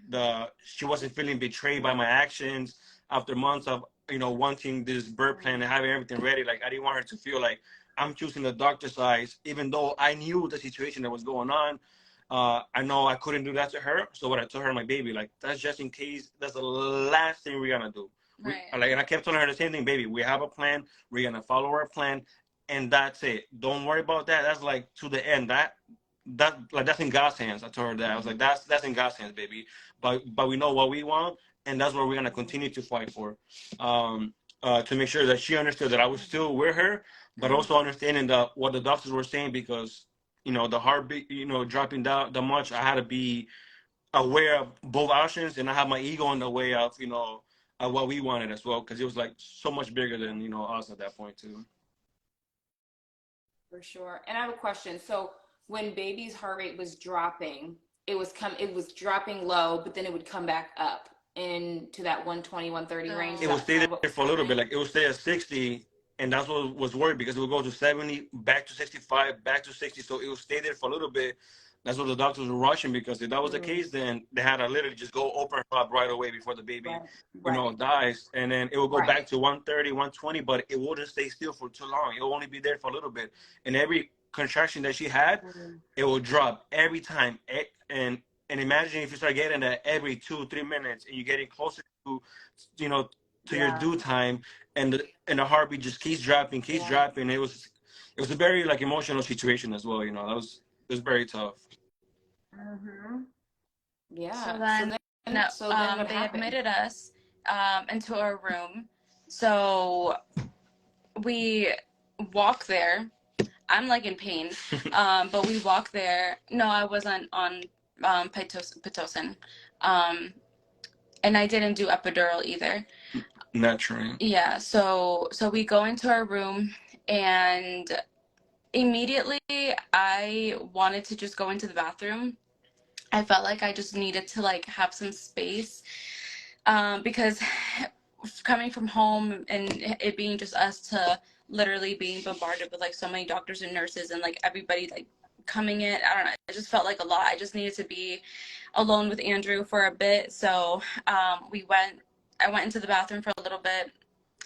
she wasn't feeling betrayed by my actions after months of, you know, wanting this birth plan and having everything ready. Like I didn't want her to feel like I'm choosing the doctor's side, even though I knew the situation that was going on. I know I couldn't do that to her, so what I told her, my baby, like that's just in case. That's the last thing we're gonna do. Right. Like, and I kept telling her the same thing, baby. We have a plan. We're gonna follow our plan, and that's it. Don't worry about that. That's like to the end. That like that's in God's hands. I told her that. I was like, that's in God's hands, baby. But we know what we want, and that's what we're gonna continue to fight for. To make sure that she understood that I was still with her, but also understanding that what the doctors were saying, because you know the heartbeat, you know, dropping down that much. I had to be aware of both options, and I had my ego in the way of, you know, of what we wanted as well, because it was like so much bigger than, you know, us at that point too. For sure. And I have a question. So when baby's heart rate was dropping, it was dropping low, but then it would come back up into that 120, 130 range. Is It would that stay kind of what there was for a little bit. happening? Like it would stay at 60, and that's what was worried, because it would go to 70, back to 65, back to 60. So it would stay there for a little bit. That's what the doctors were rushing, because if that was the case, then they had to literally just go open her up right away before the baby, Right. you know, Right. dies. And then it will go Right. back to 130, 120, but it wouldn't stay still for too long. It will only be there for a little bit. And every contraction that she had, Mm. it will drop every time. And imagine if you start getting that every 2, 3 minutes, and you're getting closer to, you know, to your Yeah. due time, and the heartbeat just keeps Yeah. dropping. It was a very like emotional situation as well. You know, it was very tough. Mm-hmm. So Yeah. then So then what they happened? admitted us into a room. So we walk there. I'm like in pain, but we walk there. No, I wasn't on pitocin, um, and I didn't do epidural either. Naturally. Yeah, so we go into our room, and immediately I wanted to just go into the bathroom. I felt like I just needed to like have some space, because coming from home and it being just us to literally being bombarded with like so many doctors and nurses and like everybody like coming in, I don't know, it just felt like a lot. I just needed to be alone with Andrew for a bit. So I went into the bathroom for a little bit.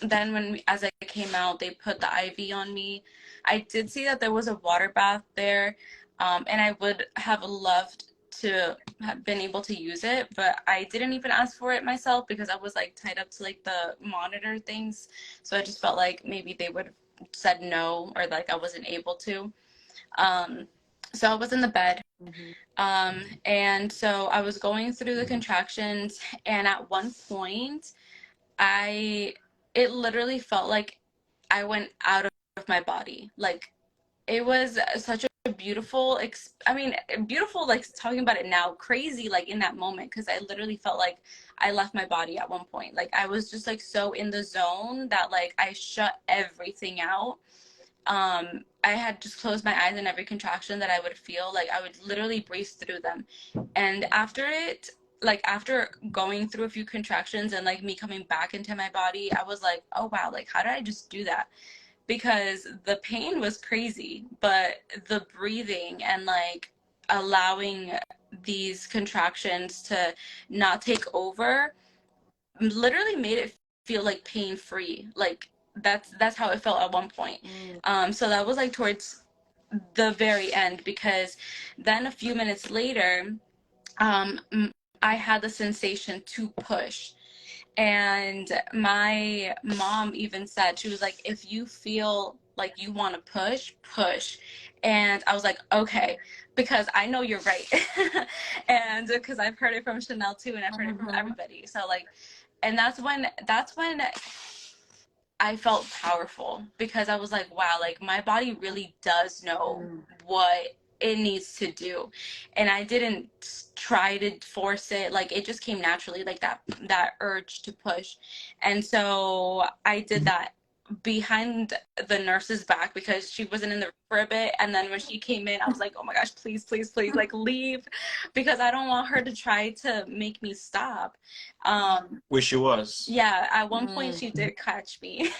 Then as I came out, they put the IV on me. I did see that there was a water bath there, and I would have loved to have been able to use it, but I didn't even ask for it myself because I was like tied up to like the monitor things. So I just felt like maybe they would have said no, or like I wasn't able to. Um, so I was in the bed. Mm-hmm. And so I was going through the contractions, and at one point, I it literally felt like I went out of my body. Like it was such a beautiful I mean, beautiful like talking about it now, crazy like in that moment, because I literally felt like I left my body at one point. Like I was just like so in the zone that like I shut everything out. I had just closed my eyes, and every contraction that I would feel, like I would literally breathe through them. And after it, like after going through a few contractions and like me coming back into my body, I was like, oh wow, like how did I just do that? Because the pain was crazy, but the breathing and like allowing these contractions to not take over literally made it feel like pain free. Like that's how it felt at one point. So that was like towards the very end, because then a few minutes later, um, I had the sensation to push. And my mom even said, she was like, if you feel like you want to push, push. And I was like, okay, because I know you're right. And because I've heard it from Chanel too, and I've heard it from everybody. So like, and that's when I felt powerful, because I was like, wow, like my body really does know what it needs to do. And I didn't try to force it. Like it just came naturally, like that urge to push. And so I did that behind the nurse's back, because she wasn't in the room for a bit. And then when she came in, I was like, oh my gosh, please, please, please, like leave, because I don't want her to try to make me stop. Which she was. Yeah, at one point she did catch me.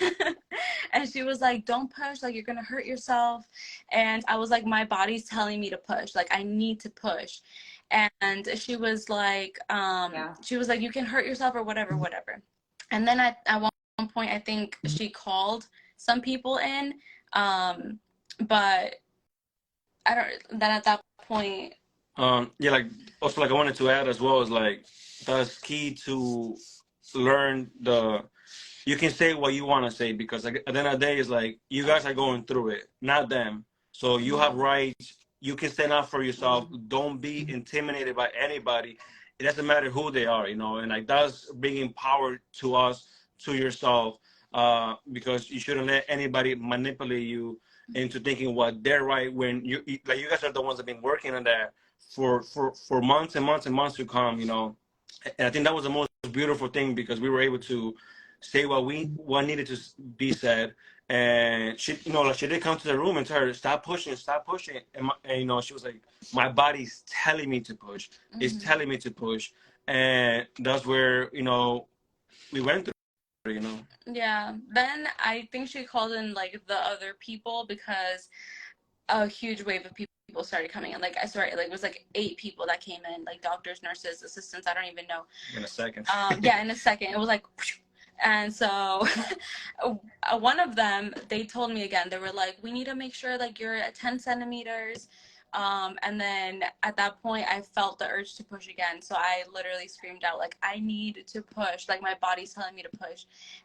And she was like, don't push, like you're gonna hurt yourself. And I was like, my body's telling me to push, like I need to push. And she was like, you can hurt yourself or whatever, whatever. And then at one point, I think she called some people in, but I don't. Then at that point, Yeah, like also like I wanted to add as well is like that's key to learn the. You can say what you want to say, because like, at the end of the day, it's like you guys are going through it, not them. So you have rights. You can stand up for yourself. Don't be intimidated by anybody. It doesn't matter who they are, you know. And like that's bringing power to us, to yourself, because you shouldn't let anybody manipulate you into thinking what they're right, when like you guys are the ones that have been working on that for months and months and months to come, you know. And I think that was the most beautiful thing, because we were able to say what needed to be said. And she, you know, like she did come to the room and tell her, stop pushing, and you know, she was like, my body's telling me to push. It's telling me to push. And that's where, you know, we went through, you know. yeah. Then I think she called in like the other people, because a huge wave of people started coming in. Like I swear, like it was like 8 people that came in, like doctors, nurses, assistants, I don't even know. In a second. Yeah, in a second. It was like, and so one of them, they told me again, they were like, we need to make sure like you're at 10 centimeters. And then at that point, I felt the urge to push again. So I literally screamed out, like, I need to push. Like my body's telling me to push.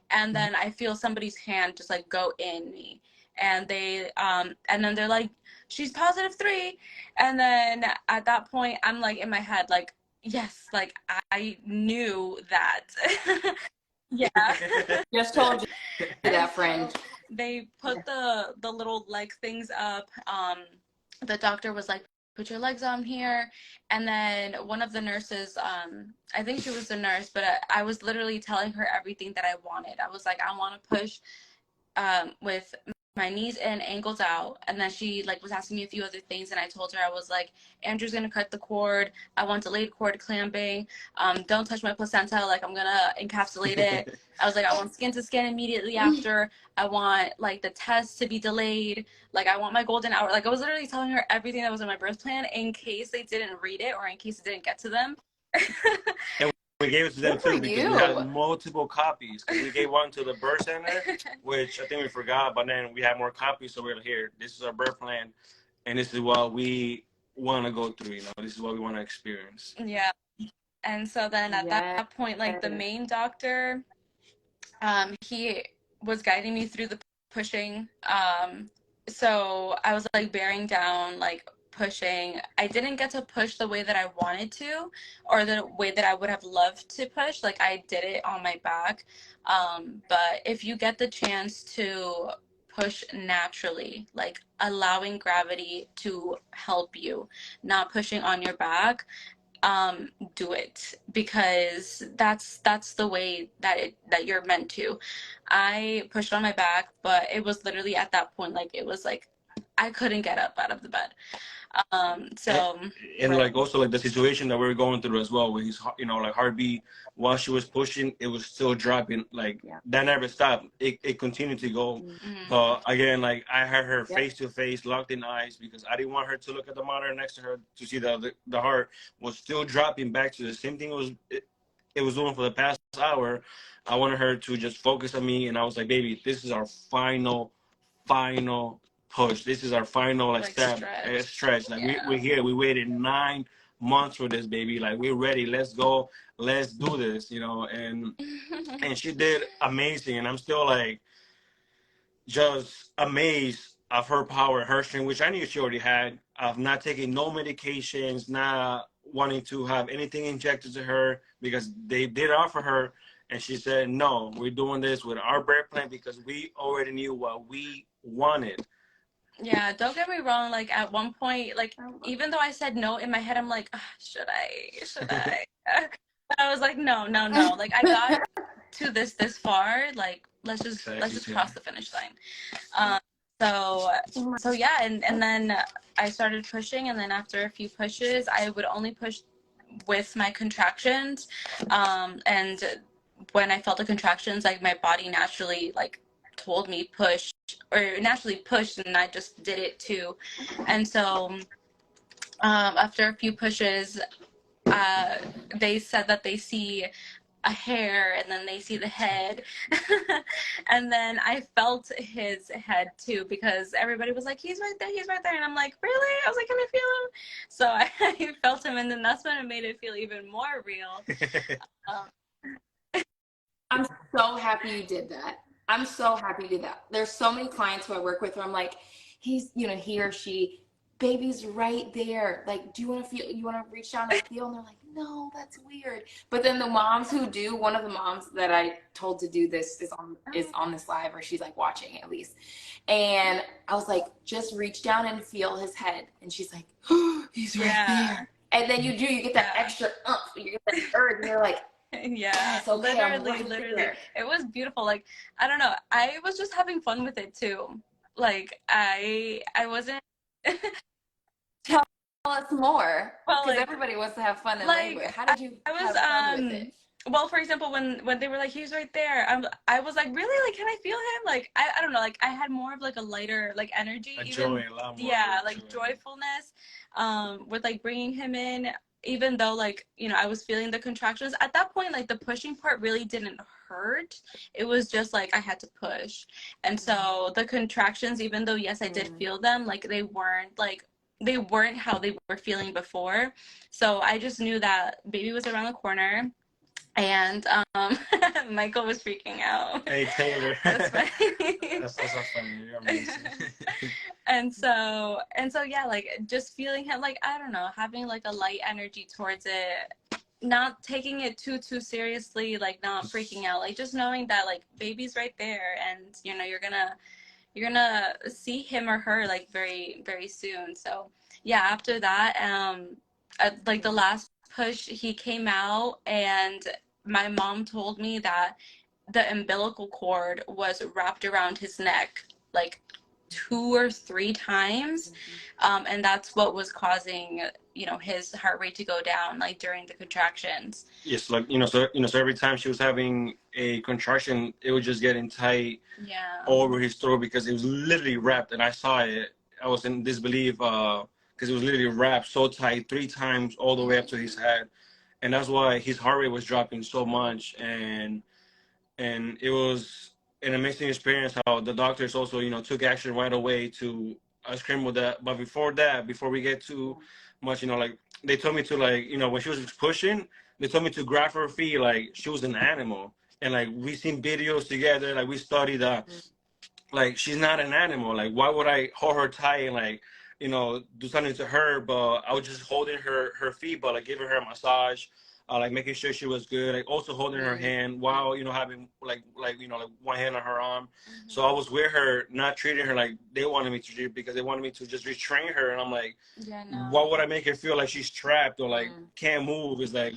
And then I feel somebody's hand just like go in me. And and then they're like, she's +3. And then at that point, I'm like in my head, like, yes, like I knew that. Yeah. Just told you that, friend. So they put the little leg things up. The doctor was like, put your legs on here. And then one of the nurses, I think she was the nurse, but I was literally telling her everything that I wanted. I was like, I want to push with my knees in, ankles out. And then she like was asking me a few other things, and I told her, I was like, Andrew's gonna cut the cord. I want delayed cord clamping. Don't touch my placenta, like I'm gonna encapsulate it. I was like, I want skin to skin immediately after. I want like the test to be delayed. Like I want my golden hour. Like I was literally telling her everything that was in my birth plan, in case they didn't read it or in case it didn't get to them. We gave it to them Good for too, because you. we had multiple copies. We gave one to the birth center, which I think we forgot, but then we had more copies. So we're like, here, this is our birth plan, and this is what we want to go through. You know, this is what we want to experience. Yeah. And so then at that point, like the main doctor, he was guiding me through the pushing. So I was like bearing down, like pushing. I didn't get to push the way that I wanted to, or the way that I would have loved to push. Like I did it on my back. But if you get the chance to push naturally, like allowing gravity to help you, not pushing on your back, do it, because that's the way that you're meant to. I pushed on my back, but it was literally at that point, like it was like I couldn't get up out of the bed. So and like also like the situation that we were going through as well, with his, you know, like heartbeat, while she was pushing, it was still dropping. Like that never stopped. It continued to go. But again, like I had her face to face, locked in eyes, because I didn't want her to look at the monitor next to her to see the heart was still dropping back to the same thing it was doing for the past hour. I wanted her to just focus on me, and I was like, baby, this is our final push. This is our final like step, stretch. Like we're here. We waited 9 months for this, baby. Like we're ready. Let's go. Let's do this. You know, and she did amazing. And I'm still like just amazed of her power, her strength, which I knew she already had, of not taking no medications, not wanting to have anything injected to her, because they did offer her, and she said, no, we're doing this with our birth plan because we already knew what we wanted. Yeah, don't get me wrong. Like at one point, like even though I said no, in my head I'm like, should I? But I was like, no. Like I got to this far. Like let's just cross the finish line. So yeah, and then I started pushing, and then after a few pushes, I would only push with my contractions, and when I felt the contractions, like my body naturally like told me push, or naturally pushed, and I just did it too. And so after a few pushes, they said that they see a hair, and then they see the head. And then I felt his head too, because everybody was like, he's right there, and I'm like, really? I was like, can I feel him? So I felt him, and then that's when it made it feel even more real. I'm so happy you did that. I'm so happy you did that. There's so many clients who I work with where I'm like, he's, you know, he or she, baby's right there. Like, do you want to feel, you want to reach down and feel? And they're like, no, that's weird. But then the moms who do, one of the moms that I told to do this is on this live, or she's like watching at least. And I was like, just reach down and feel his head. And she's like, oh, he's right there. And then you get that extra you get that urge, and you're like, yeah, okay, literally it was beautiful. Like I don't know, I was just having fun with it too. Like I wasn't tell us more, because like, everybody wants to have fun in like, labor. How did you have fun with it? Well, for example, when they were like, he's right there, I was like, really? Like, can I feel him? Like, I don't know, like I had more of like a lighter like energy, Joy, a lot more, like joyfulness, with like bringing him in. Even though, like, you know, I was feeling the contractions at that point, like the pushing part really didn't hurt. It was just like I had to push. And so the contractions, even though, yes, I did feel them, like they weren't how they were feeling before. So I just knew that baby was around the corner. And Michael was freaking out. Hey, Taylor. That's funny. That's so funny. You're amazing. and so yeah, like just feeling him, like I don't know, having like a light energy towards it, not taking it too seriously, like not freaking out, like just knowing that like baby's right there, and you know you're gonna see him or her like very very soon. So yeah, after that, like the last push, he came out, and my mom told me that the umbilical cord was wrapped around his neck like 2 or 3 times, and that's what was causing, you know, his heart rate to go down like during the contractions. Yes, like so every time she was having a contraction, it was just getting tight over his throat, because it was literally wrapped, and I saw it. I was in disbelief, because it was literally wrapped so tight 3 times all the way up to his head. And that's why his heart rate was dropping so much. And it was an amazing experience how the doctors also, you know, took action right away to scramble that. But before we get too much, you know, like they told me to, like, you know, when she was pushing, they told me to grab her feet like she was an animal. And like we seen videos together, like we studied like she's not an animal. Like why would I hold her tight and like, you know, do something to her? But I was just holding her feet, but like giving her a massage, like making sure she was good, like also holding her hand while, you know, having like you know, like one hand on her arm. So I was with her, not treating her like they wanted me to treat, because they wanted me to just retrain her. And I'm like, why would I make her feel like she's trapped or like can't move? It's like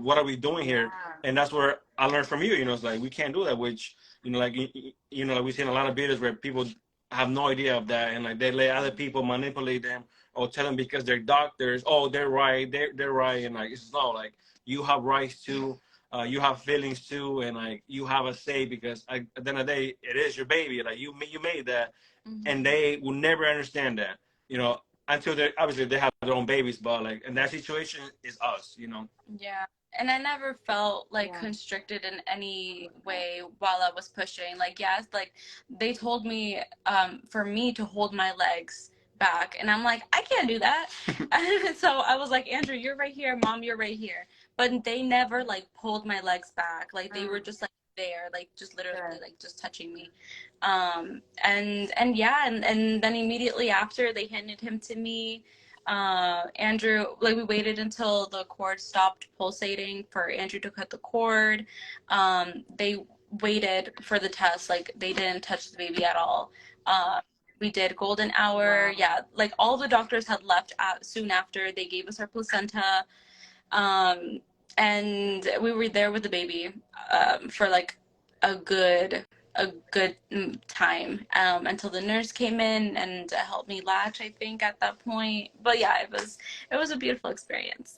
what are we doing here? And that's where I learned from you, you know, it's like we can't do that, which, you know, like, you know, like we've seen a lot of videos where people have no idea of that, and like they let other people manipulate them or tell them because they're doctors, oh, they're right, they're right, and like it's not like you have rights too, you have feelings too, and like you have a say because at the end of the day, it is your baby. Like you made that, and they will never understand that, you know, until they obviously they have their own babies, but like in that situation is us, you know. Yeah. And I never felt like constricted in any way while I was pushing. Like, yes, like they told me for me to hold my legs back. And I'm like, I can't do that. So I was like, Andrew, you're right here. Mom, you're right here. But they never like pulled my legs back. Like they were just like there, like just literally like just touching me. And yeah, and then immediately after they handed him to me. Andrew, like we waited until the cord stopped pulsating for Andrew to cut the cord. They waited for the test, like they didn't touch the baby at all. We did golden hour. Wow. Yeah, like all the doctors had left soon after. They gave us our placenta, and we were there with the baby for like a good time until the nurse came in and helped me latch, I think, at that point. But yeah, it was a beautiful experience.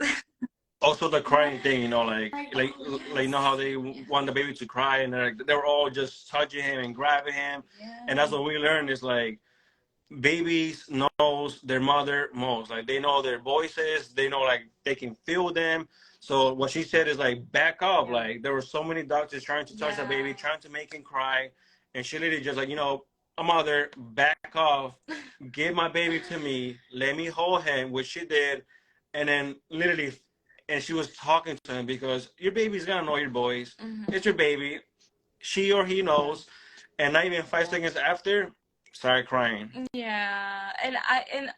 Also the crying thing, you know, like you know how they want the baby to cry, and they were all just touching him and grabbing him, and that's what we learned is like babies knows their mother most. Like they know their voices, they know like they can feel them. So what she said is like back up. Like there were so many doctors trying to touch the baby, trying to make him cry, and she literally just like, you know, a mother, back off, give my baby to me, let me hold him, which she did, and then literally, and she was talking to him because your baby's gonna know your voice. It's your baby, she or he knows, and not even 5 seconds after, started crying. Yeah, and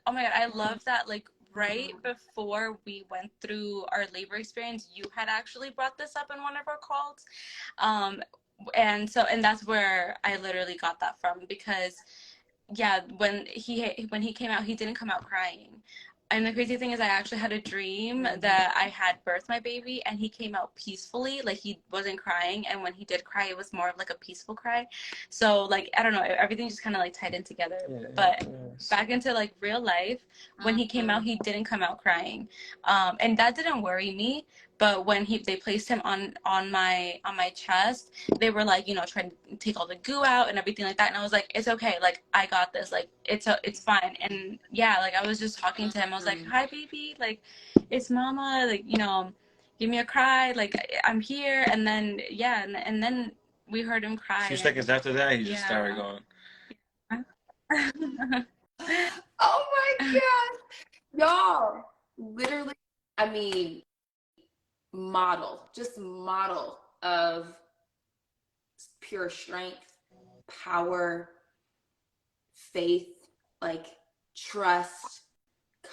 oh my God, I love that. Like right before we went through our labor experience, you had actually brought this up in one of our calls, and that's where I literally got that from, because yeah, when he came out, he didn't come out crying. And the crazy thing is I actually had a dream that I had birthed my baby and he came out peacefully, like he wasn't crying, and when he did cry it was more of like a peaceful cry. So like I don't know, everything just kind of like tied in together. But back into like real life, when he came out, he didn't come out crying, and that didn't worry me. But when they placed him on my chest, they were like, you know, trying to take all the goo out and everything like that, and I was like, it's okay, like I got this, like it's fine. And yeah, like I was just talking to him, I was like, hi baby, like it's mama, like, you know, give me a cry, like I'm here. And then yeah, and then we heard him cry. A few seconds after that, he just started going. Oh my God, y'all, literally, I mean, model of pure strength, power, faith, like trust,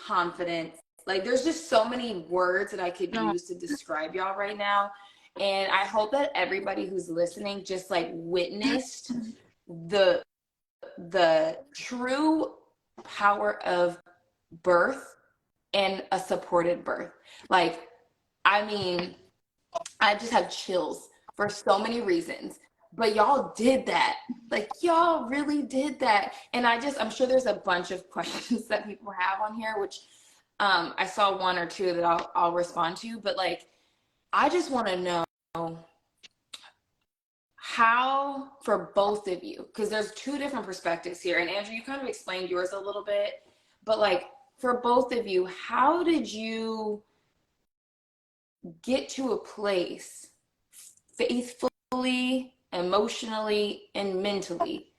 confidence. Like there's just so many words that I could use to describe y'all right now. And I hope that everybody who's listening just like witnessed the true power of birth and a supported birth. Like, I mean, I just have chills for so many reasons, but y'all did that. Like y'all really did that. And I'm sure there's a bunch of questions that people have on here, which I saw one or two that I'll respond to, but like, I just want to know how, for both of you, because there's two different perspectives here. And Andrew, you kind of explained yours a little bit, but like for both of you, how did you get to a place faithfully, emotionally, and mentally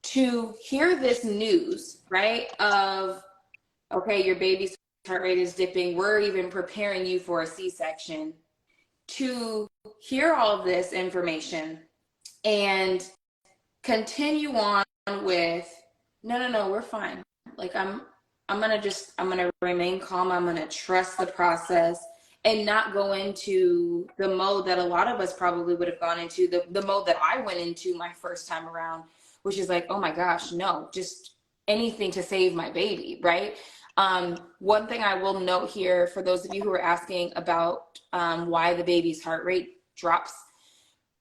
to hear this news, right? Of, okay, your baby's heart rate is dipping. We're even preparing you for a C-section. To hear all of this information and continue on with, no, we're fine. Like I'm gonna remain calm. I'm gonna trust the process and not go into the mode that a lot of us probably would have gone into, the mode that I went into my first time around, which is like, oh my gosh, no, just anything to save my baby, right? One thing I will note here for those of you who are asking about why the baby's heart rate drops,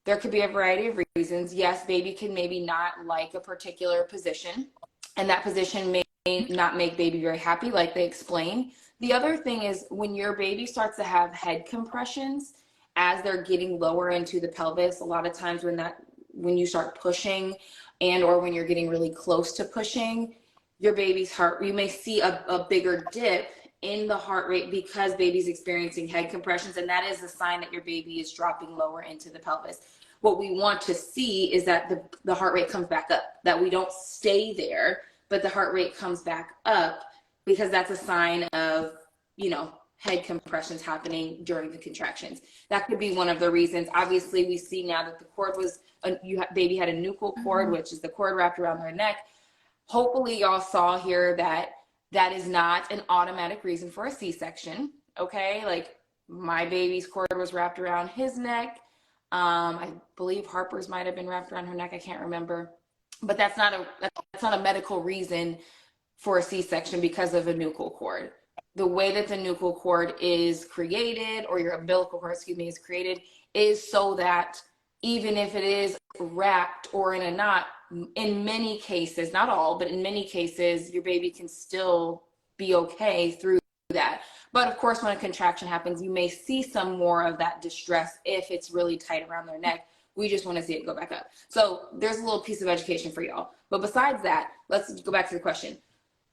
There could be a variety of reasons. Yes, baby can maybe not like a particular position, and that position may not make baby very happy, like they explain. The other thing is when your baby starts to have head compressions as they're getting lower into the pelvis, a lot of times when you start pushing and or when you're getting really close to pushing, your baby's heart, you may see a bigger dip in the heart rate because baby's experiencing head compressions, and that is a sign that your baby is dropping lower into the pelvis. What we want to see is that the heart rate comes back up, that we don't stay there, but the heart rate comes back up, because that's a sign of, head compressions happening during the contractions. That could be one of the reasons. Obviously, we see now that the cord baby had a nuchal cord, which is the cord wrapped around their neck. Hopefully y'all saw here that is not an automatic reason for a C-section, okay? Like my baby's cord was wrapped around his neck. I believe Harper's might have been wrapped around her neck. I can't remember, but that's not a medical reason for a C-section because of a nuchal cord. The way that the nuchal cord is created, or your umbilical cord, is created, is so that even if it is wrapped or in a knot, in many cases, not all, but in many cases, your baby can still be okay through that. But of course, when a contraction happens, you may see some more of that distress if it's really tight around their neck. We just want to see it go back up. So there's a little piece of education for y'all. But besides that, let's go back to the question.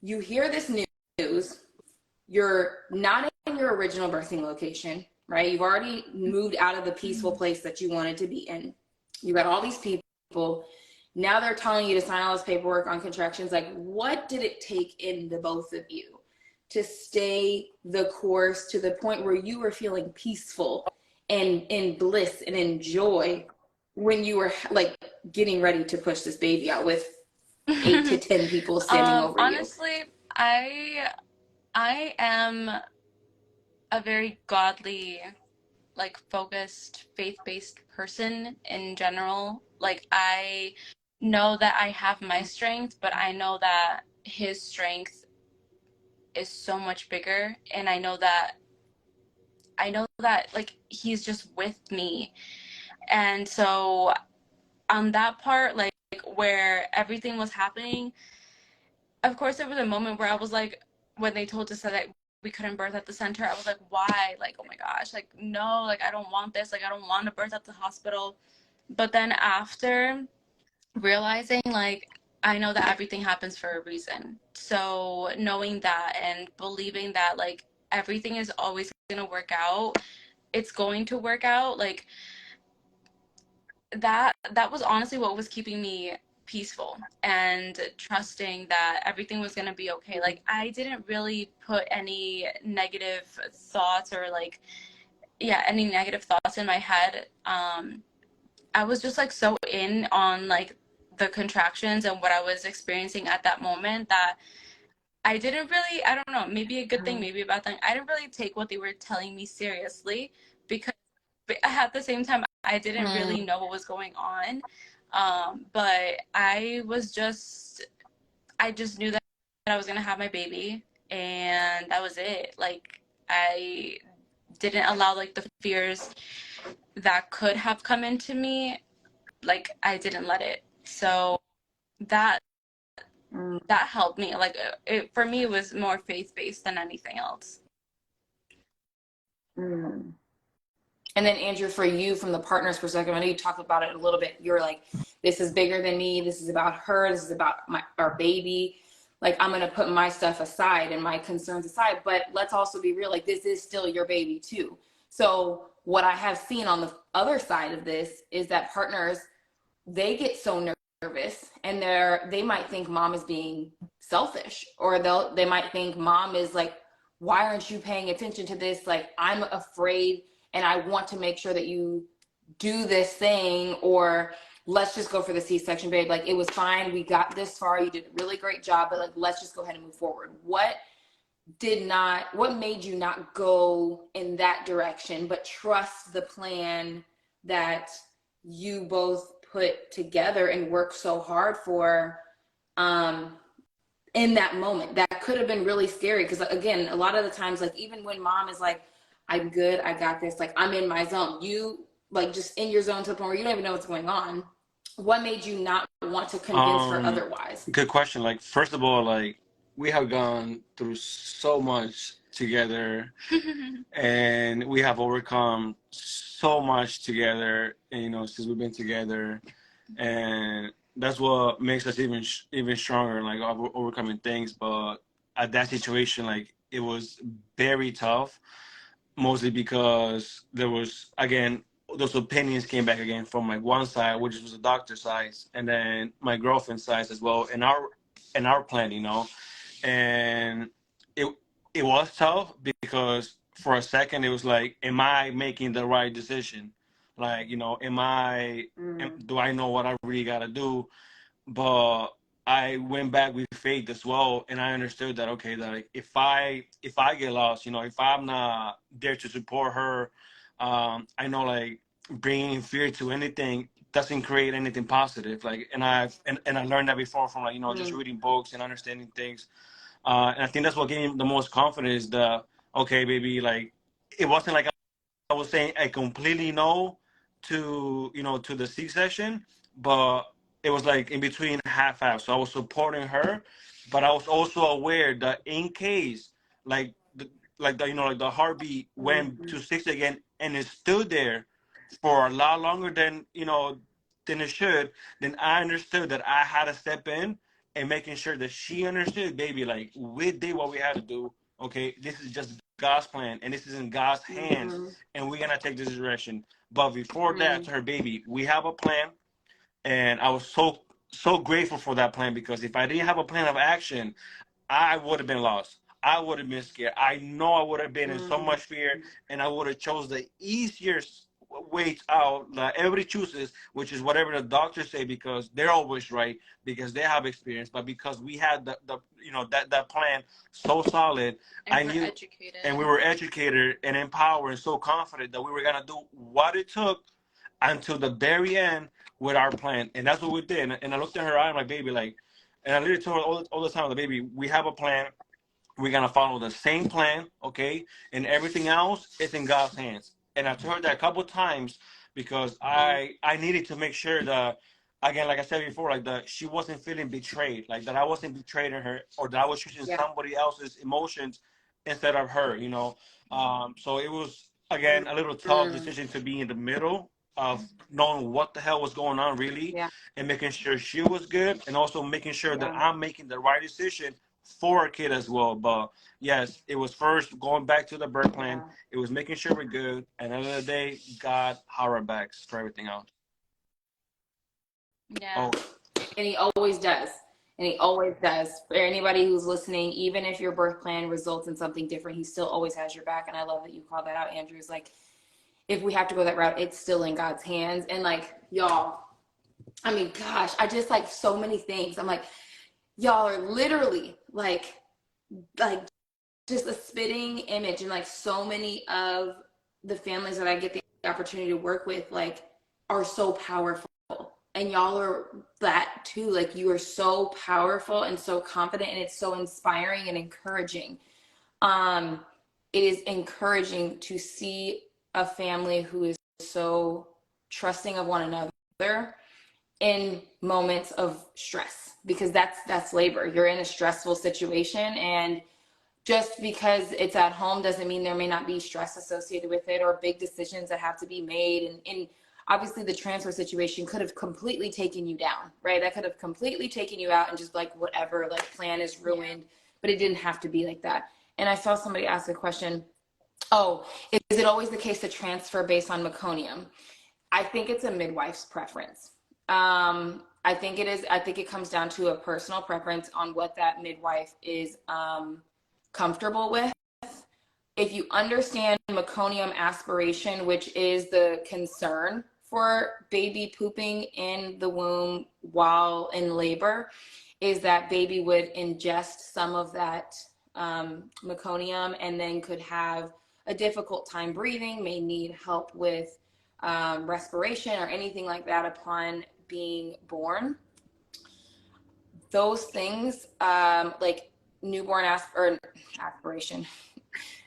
You hear this news, you're not in your original birthing location, right? You've already moved out of the peaceful place that you wanted to be in. You got all these people. Now they're telling you to sign all this paperwork on contractions. Like, what did it take in the both of you to stay the course to the point where you were feeling peaceful and in bliss and in joy when you were like getting ready to push this baby out with 8 to 10 people standing over you? Honestly, I am a very godly, like focused, faith-based person in general. Like I know that I have my strength, but I know that his strength is so much bigger, and I know that like he's just with me. And so on that part, like where everything was happening, of course there was a moment where I was like, when they told us that we couldn't birth at the center, I was like, why? Like, oh my gosh, like no, like I don't want this, like I don't want to birth at the hospital. But then after realizing, like, I know that everything happens for a reason. So knowing that and believing that like everything is always going to work out, it's going to work out, like that was honestly what was keeping me peaceful and trusting that everything was going to be okay. Like I didn't really put any negative thoughts or like any negative thoughts in my head. I was just like so in on like the contractions and what I was experiencing at that moment that I didn't really, I don't know, maybe a good thing, maybe a bad thing, I didn't really take what they were telling me seriously, because at the same time I didn't really know what was going on. But I just knew that I was gonna have my baby, and that was it. Like I didn't allow like the fears that could have come into me, like I didn't let it. So that helped me. Like it for me, it was more faith-based than anything else. And then Andrew, for you, from the partner's perspective, I know you talked about it a little bit. You're like, this is bigger than me. This is about her. This is about our baby. Like, I'm going to put my stuff aside and my concerns aside. But let's also be real. Like, this is still your baby too. So what I have seen on the other side of this is that partners, they get so nervous, and they might think mom is being selfish, or they might think mom is like, why aren't you paying attention to this? Like, I'm afraid, and I want to make sure that you do this thing, or let's just go for the C-section, babe. Like, it was fine. We got this far. You did a really great job, but like, let's just go ahead and move forward. What made you not go in that direction, but trust the plan that you both put together and worked so hard for, in that moment? That could have been really scary, because again, a lot of the times, like even when mom is like, I'm good, I got this, like I'm in my zone, you like just in your zone to the point where you don't even know what's going on? What made you not want to convince her Um, otherwise? Good question. Like, first of all, like we have gone through so much together, and we have overcome so much together, you know, since we've been together, and that's what makes us even stronger, like overcoming things. But at that situation, like it was very tough, mostly because there was, again, those opinions came back again from like one side, which was the doctor's side, and then my girlfriend's side as well, and our plan, you know. And it it was tough because for a second it was like, am I making the right decision? Like, you know, do I know what I really gotta do? But I went back with faith as well, and I understood that, okay, that like, if I get lost, you know, if I'm not there to support her, I know like bringing fear to anything doesn't create anything positive. Like, and I learned that before from, like, you know, just reading books and understanding things. And I think that's what gave me the most confidence. Okay, baby, like it wasn't like I was saying a completely no to, you know, to the C-section, but it was like in between half. So I was supporting her, but I was also aware that in case like the, you know, like the heartbeat went to six again and it stood there for a lot longer than, you know, than it should, then I understood that I had to step in and making sure that she understood, baby, like we did what we had to do. Okay, this is just God's plan, and this is in God's hands, and we're gonna take this direction. But before that, to her, baby, we have a plan, and I was so grateful for that plan, because if I didn't have a plan of action, I would have been lost. I would have been scared. I know I would have been in so much fear, and I would have chose the easier way out that everybody chooses, which is whatever the doctors say, because they're always right, because they have experience. But because we had the you know, that plan so solid, And I we're knew, educated. and we were educated and empowered and so confident that we were gonna do what it took until the very end with our plan, and that's what we did. And I looked at her eye, I'm like, baby, like, and I literally told her all the time, like, baby, we have a plan. We're gonna follow the same plan, okay? And everything else is in God's hands. And I told her that a couple of times because I needed to make sure that, again, like I said before, like that she wasn't feeling betrayed, like that I wasn't betraying her, or that I was choosing somebody else's emotions instead of her, you know. So it was, again, a little tough decision to be in the middle of knowing what the hell was going on really, and making sure she was good, and also making sure that I'm making the right decision for a kid as well. But yes, it was first going back to the birth plan. It was making sure we're good. And at the end of the day, God had our backs for everything else. Yeah. Oh, And he always does. And he always does. For anybody who's listening, even if your birth plan results in something different, he still always has your back. And I love that you called that out, Andrew. It's like, if we have to go that route, it's still in God's hands. And like, y'all, I mean, gosh, I just like so many things. I'm like, y'all are literally like just a spitting image. And like so many of the families that I get the opportunity to work with, like, are so powerful. And y'all are that too. Like, you are so powerful and so confident, and it's so inspiring and encouraging. It is encouraging to see a family who is so trusting of one another in moments of stress, because that's labor. You're in a stressful situation, and just because it's at home doesn't mean there may not be stress associated with it, or big decisions that have to be made. And obviously the transfer situation could have completely taken you down, right? That could have completely taken you out, and just like whatever, like plan is ruined, but it didn't have to be like that. And I saw somebody ask a question, oh, is it always the case to transfer based on meconium? I think it's a midwife's preference. I think it is. I think it comes down to a personal preference on what that midwife is comfortable with. If you understand meconium aspiration, which is the concern for baby pooping in the womb while in labor, is that baby would ingest some of that meconium, and then could have a difficult time breathing, may need help with respiration or anything like that upon being born. Those things, like newborn aspiration,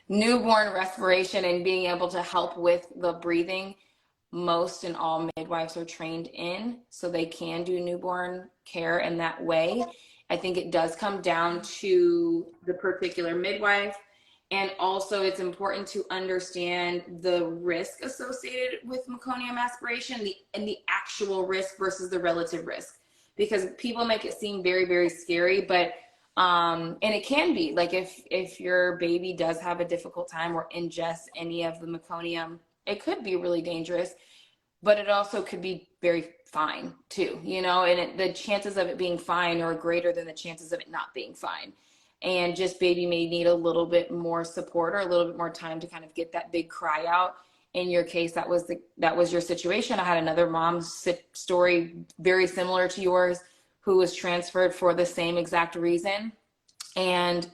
newborn respiration, and being able to help with the breathing, most and all midwives are trained in, so they can do newborn care in that way. I think it does come down to the particular midwife. And also, it's important to understand the risk associated with meconium aspiration, and the actual risk versus the relative risk, because people make it seem very, very scary, but and it can be like if your baby does have a difficult time or ingests any of the meconium, it could be really dangerous, but it also could be very fine too, you know, and the chances of it being fine are greater than the chances of it not being fine. And just baby may need a little bit more support or a little bit more time to kind of get that big cry out. In your case, that was your situation. I had another mom's story very similar to yours who was transferred for the same exact reason. And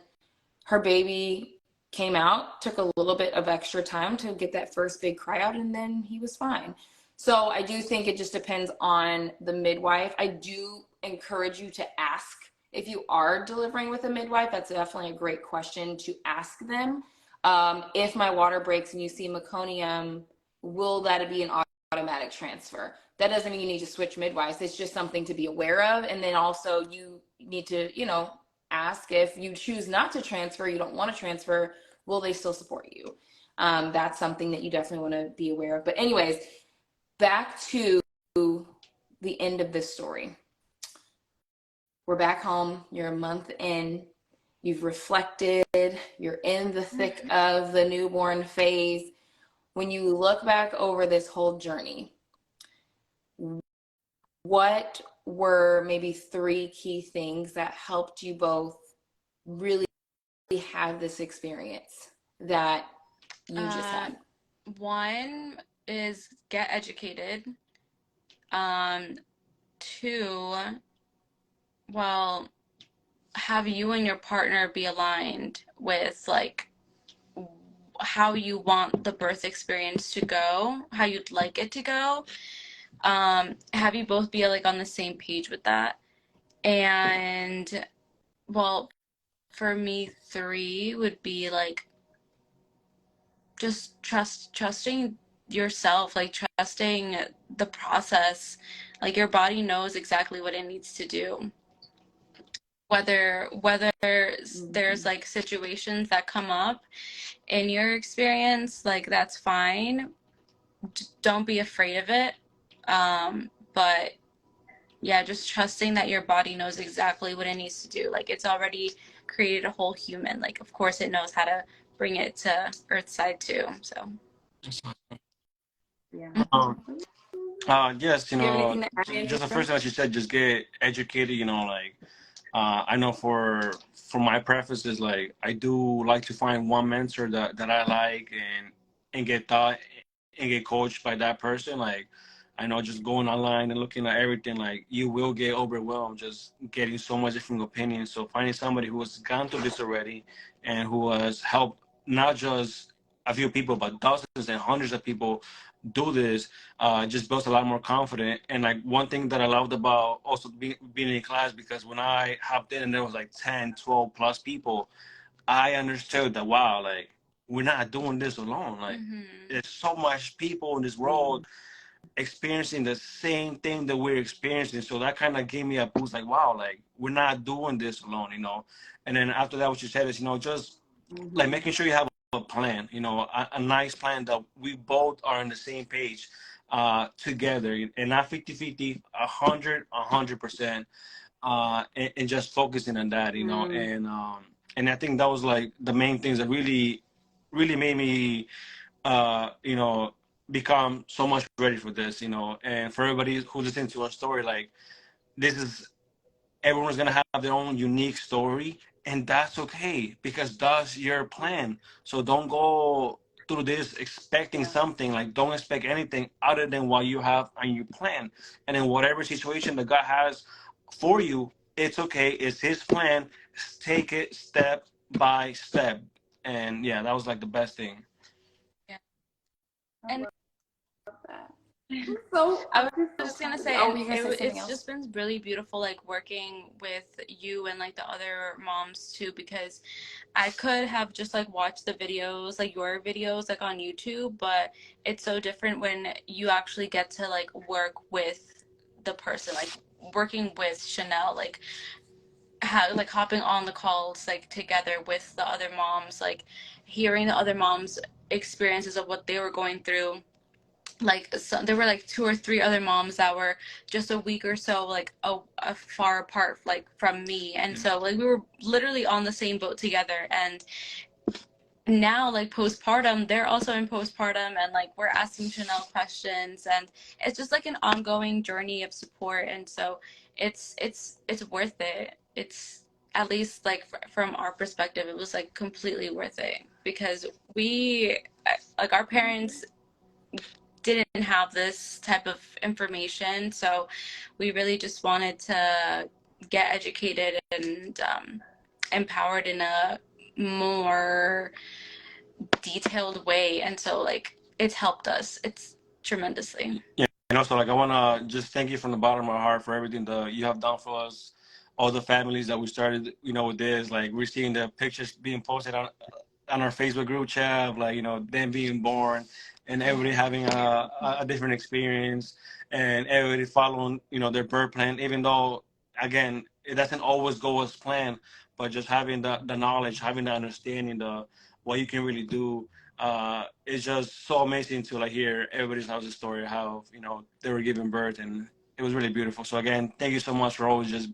her baby came out, took a little bit of extra time to get that first big cry out, and then he was fine. So I do think it just depends on the midwife. I do encourage you to ask if you are delivering with a midwife. That's definitely a great question to ask them. If my water breaks and you see meconium, will that be an automatic transfer? That doesn't mean you need to switch midwives. It's just something to be aware of. And then also you need to, you know, ask if you choose not to transfer, you don't want to transfer, will they still support you? That's something that you definitely want to be aware of. But anyways, back to the end of this story. We're back home, you're a month in, you've reflected, you're in the thick of the newborn phase. When you look back over this whole journey, what were maybe 3 key things that helped you both really have this experience that you just had? One is get educated. 2, well, have you and your partner be aligned with like how you want the birth experience to go, how you'd like it to go. Have you both be like on the same page with that? And well, for me, 3 would be like just trusting yourself, like trusting the process. Like your body knows exactly what it needs to do. Whether there's like situations that come up in your experience, like that's fine. Don't be afraid of it. But yeah, just trusting that your body knows exactly what it needs to do. Like it's already created a whole human. Like of course it knows how to bring it to Earthside too. So Yeah. Yes, Do you have anything to add, just the Andrew? first thing that you said, just get educated, like, I know for my preferences, like I do like to find one mentor that I like and get taught and get coached by that person. Like I know just going online and looking at everything, like you will get overwhelmed just getting so much different opinions. So finding somebody who has gone through this already and who has helped not just a few people but dozens and hundreds of people do this just builds a lot more confident. And like one thing that I loved about also being in class, because when I hopped in and there was like 10, 12 plus people, I understood that, wow, like we're not doing this alone. Like there's so much people in this world experiencing the same thing that we're experiencing. So that kind of gave me a boost, like, wow, like we're not doing this alone. And then after that, what you said is, just like making sure you have a plan, a nice plan that we both are on the same page together, and not 50-50, 100%, and just focusing on that, and I think that was like the main things that really, really made me, become so much ready for this, and for everybody who's listening to our story, like this is everyone's gonna have their own unique story, and that's okay because that's your plan. So don't go through this expecting something. Like don't expect anything other than what you have on your plan. And in whatever situation that God has for you, it's okay. It's His plan. Take it step by step. And yeah, that was like the best thing. yeah. I And love that. So I was I'm just so just gonna proud of you. say, Oh, and were you gonna say something it's else? just been really beautiful, like working with you and like the other moms too, because I could have just like watched the videos, like your videos, like on YouTube, but it's so different when you actually get to like work with the person, like working with Chanel, like like hopping on the calls like together with the other moms, like hearing the other moms' experiences of what they were going through. Like so, there were like two or three other moms that were just a week or so like a far apart like from me, and so like we were literally on the same boat together. And now like postpartum, they're also in postpartum, and like we're asking Chanel questions, and it's just like an ongoing journey of support. And so it's worth it. It's at least like from our perspective, it was like completely worth it, because we like our parents didn't have this type of information, so we really just wanted to get educated and empowered in a more detailed way. And so like it's helped us, it's tremendously. Yeah, and also like I wanna just thank you from the bottom of my heart for everything that you have done for us, all the families that we started, with this. Like we're seeing the pictures being posted on our Facebook group chat of like them being born, and everybody having a different experience, and everybody following their birth plan, even though again it doesn't always go as planned, but just having the knowledge, having the understanding, the what you can really do. It's just so amazing to like hear everybody's house story, how they were giving birth, and it was really beautiful. So again, thank you so much for always just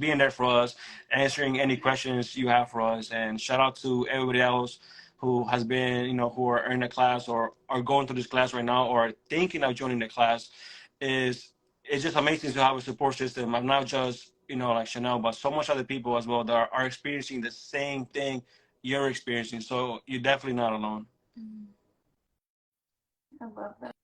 being there for us, answering any questions you have for us, and shout out to everybody else who has been who are in the class or are going through this class right now or are thinking of joining the class. Is It's just amazing to have a support system of not just like Chanel, but so much other people as well that are experiencing the same thing you're experiencing. So you're definitely not alone. I love that.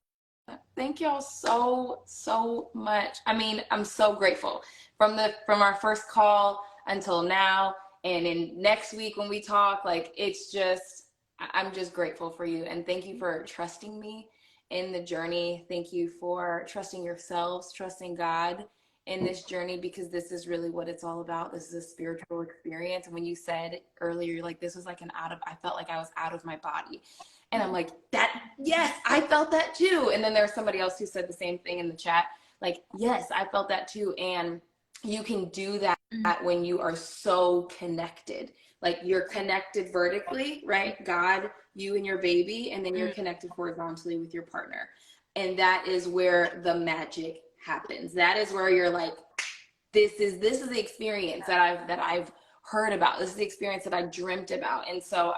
Thank y'all so much. I mean, I'm so grateful from our first call until now, and in next week when we talk, like it's just I'm just grateful for you, and thank you for trusting me in the journey. Thank you for trusting yourselves, trusting God in this journey, because this is really what it's all about. This is a spiritual experience. And when you said earlier, like this was like I felt like I was out of my body. And I'm like, yes, I felt that too. And then there's somebody else who said the same thing in the chat. Like, yes, I felt that too. And you can do that when you are so connected. Like you're connected vertically, right? God, you and your baby, and then you're connected horizontally with your partner. And that is where the magic happens. That is where you're like, this is the experience that I've heard about. This is the experience that I dreamt about. And so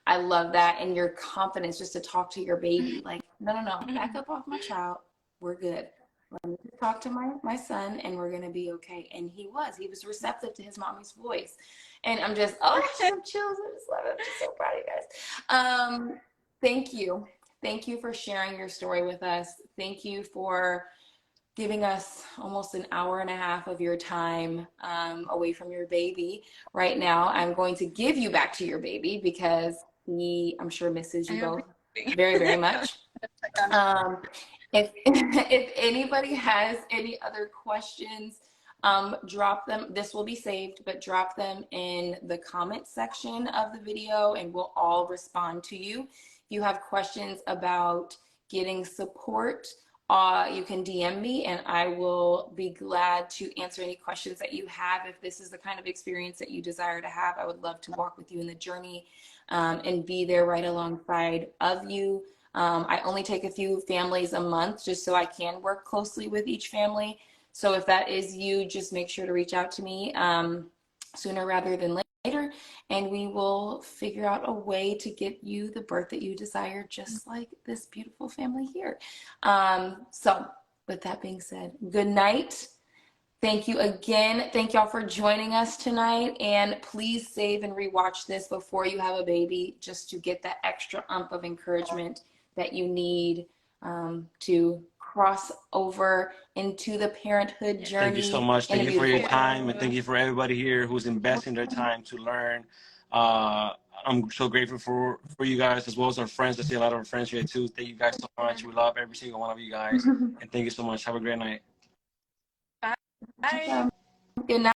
I love that. And your confidence just to talk to your baby, like, no, back up off my child. We're good. Let me talk to my son and we're going to be okay. And he was receptive to his mommy's voice. And I'm just, oh, some chills. I just love it. I'm just so proud of you guys. Thank you. Thank you for sharing your story with us. Thank you for giving us almost an hour and a half of your time away from your baby. Right now, I'm going to give you back to your baby because he, I'm sure, misses you both very, very much. If anybody has any other questions, drop them. This will be saved, but drop them in the comment section of the video and we'll all respond to you. If you have questions about getting support, you can DM me and I will be glad to answer any questions that you have. If this is the kind of experience that you desire to have, I would love to walk with you in the journey and be there right alongside of you. I only take a few families a month just so I can work closely with each family. So if that is you, just make sure to reach out to me sooner rather than later, and we will figure out a way to get you the birth that you desire, just like this beautiful family here. So with that being said, good night. Thank you again. Thank y'all for joining us tonight. And please save and rewatch this before you have a baby, just to get that extra of encouragement that you need to cross over into the parenthood journey. Thank you so much. Thank you for your time, and thank you for everybody here who's investing their time to learn I'm so grateful for you guys, as well as our friends. I see a lot of our friends here too. Thank you guys so much. We love every single one of you guys. And thank you so much. Have a great night. Bye. Good night.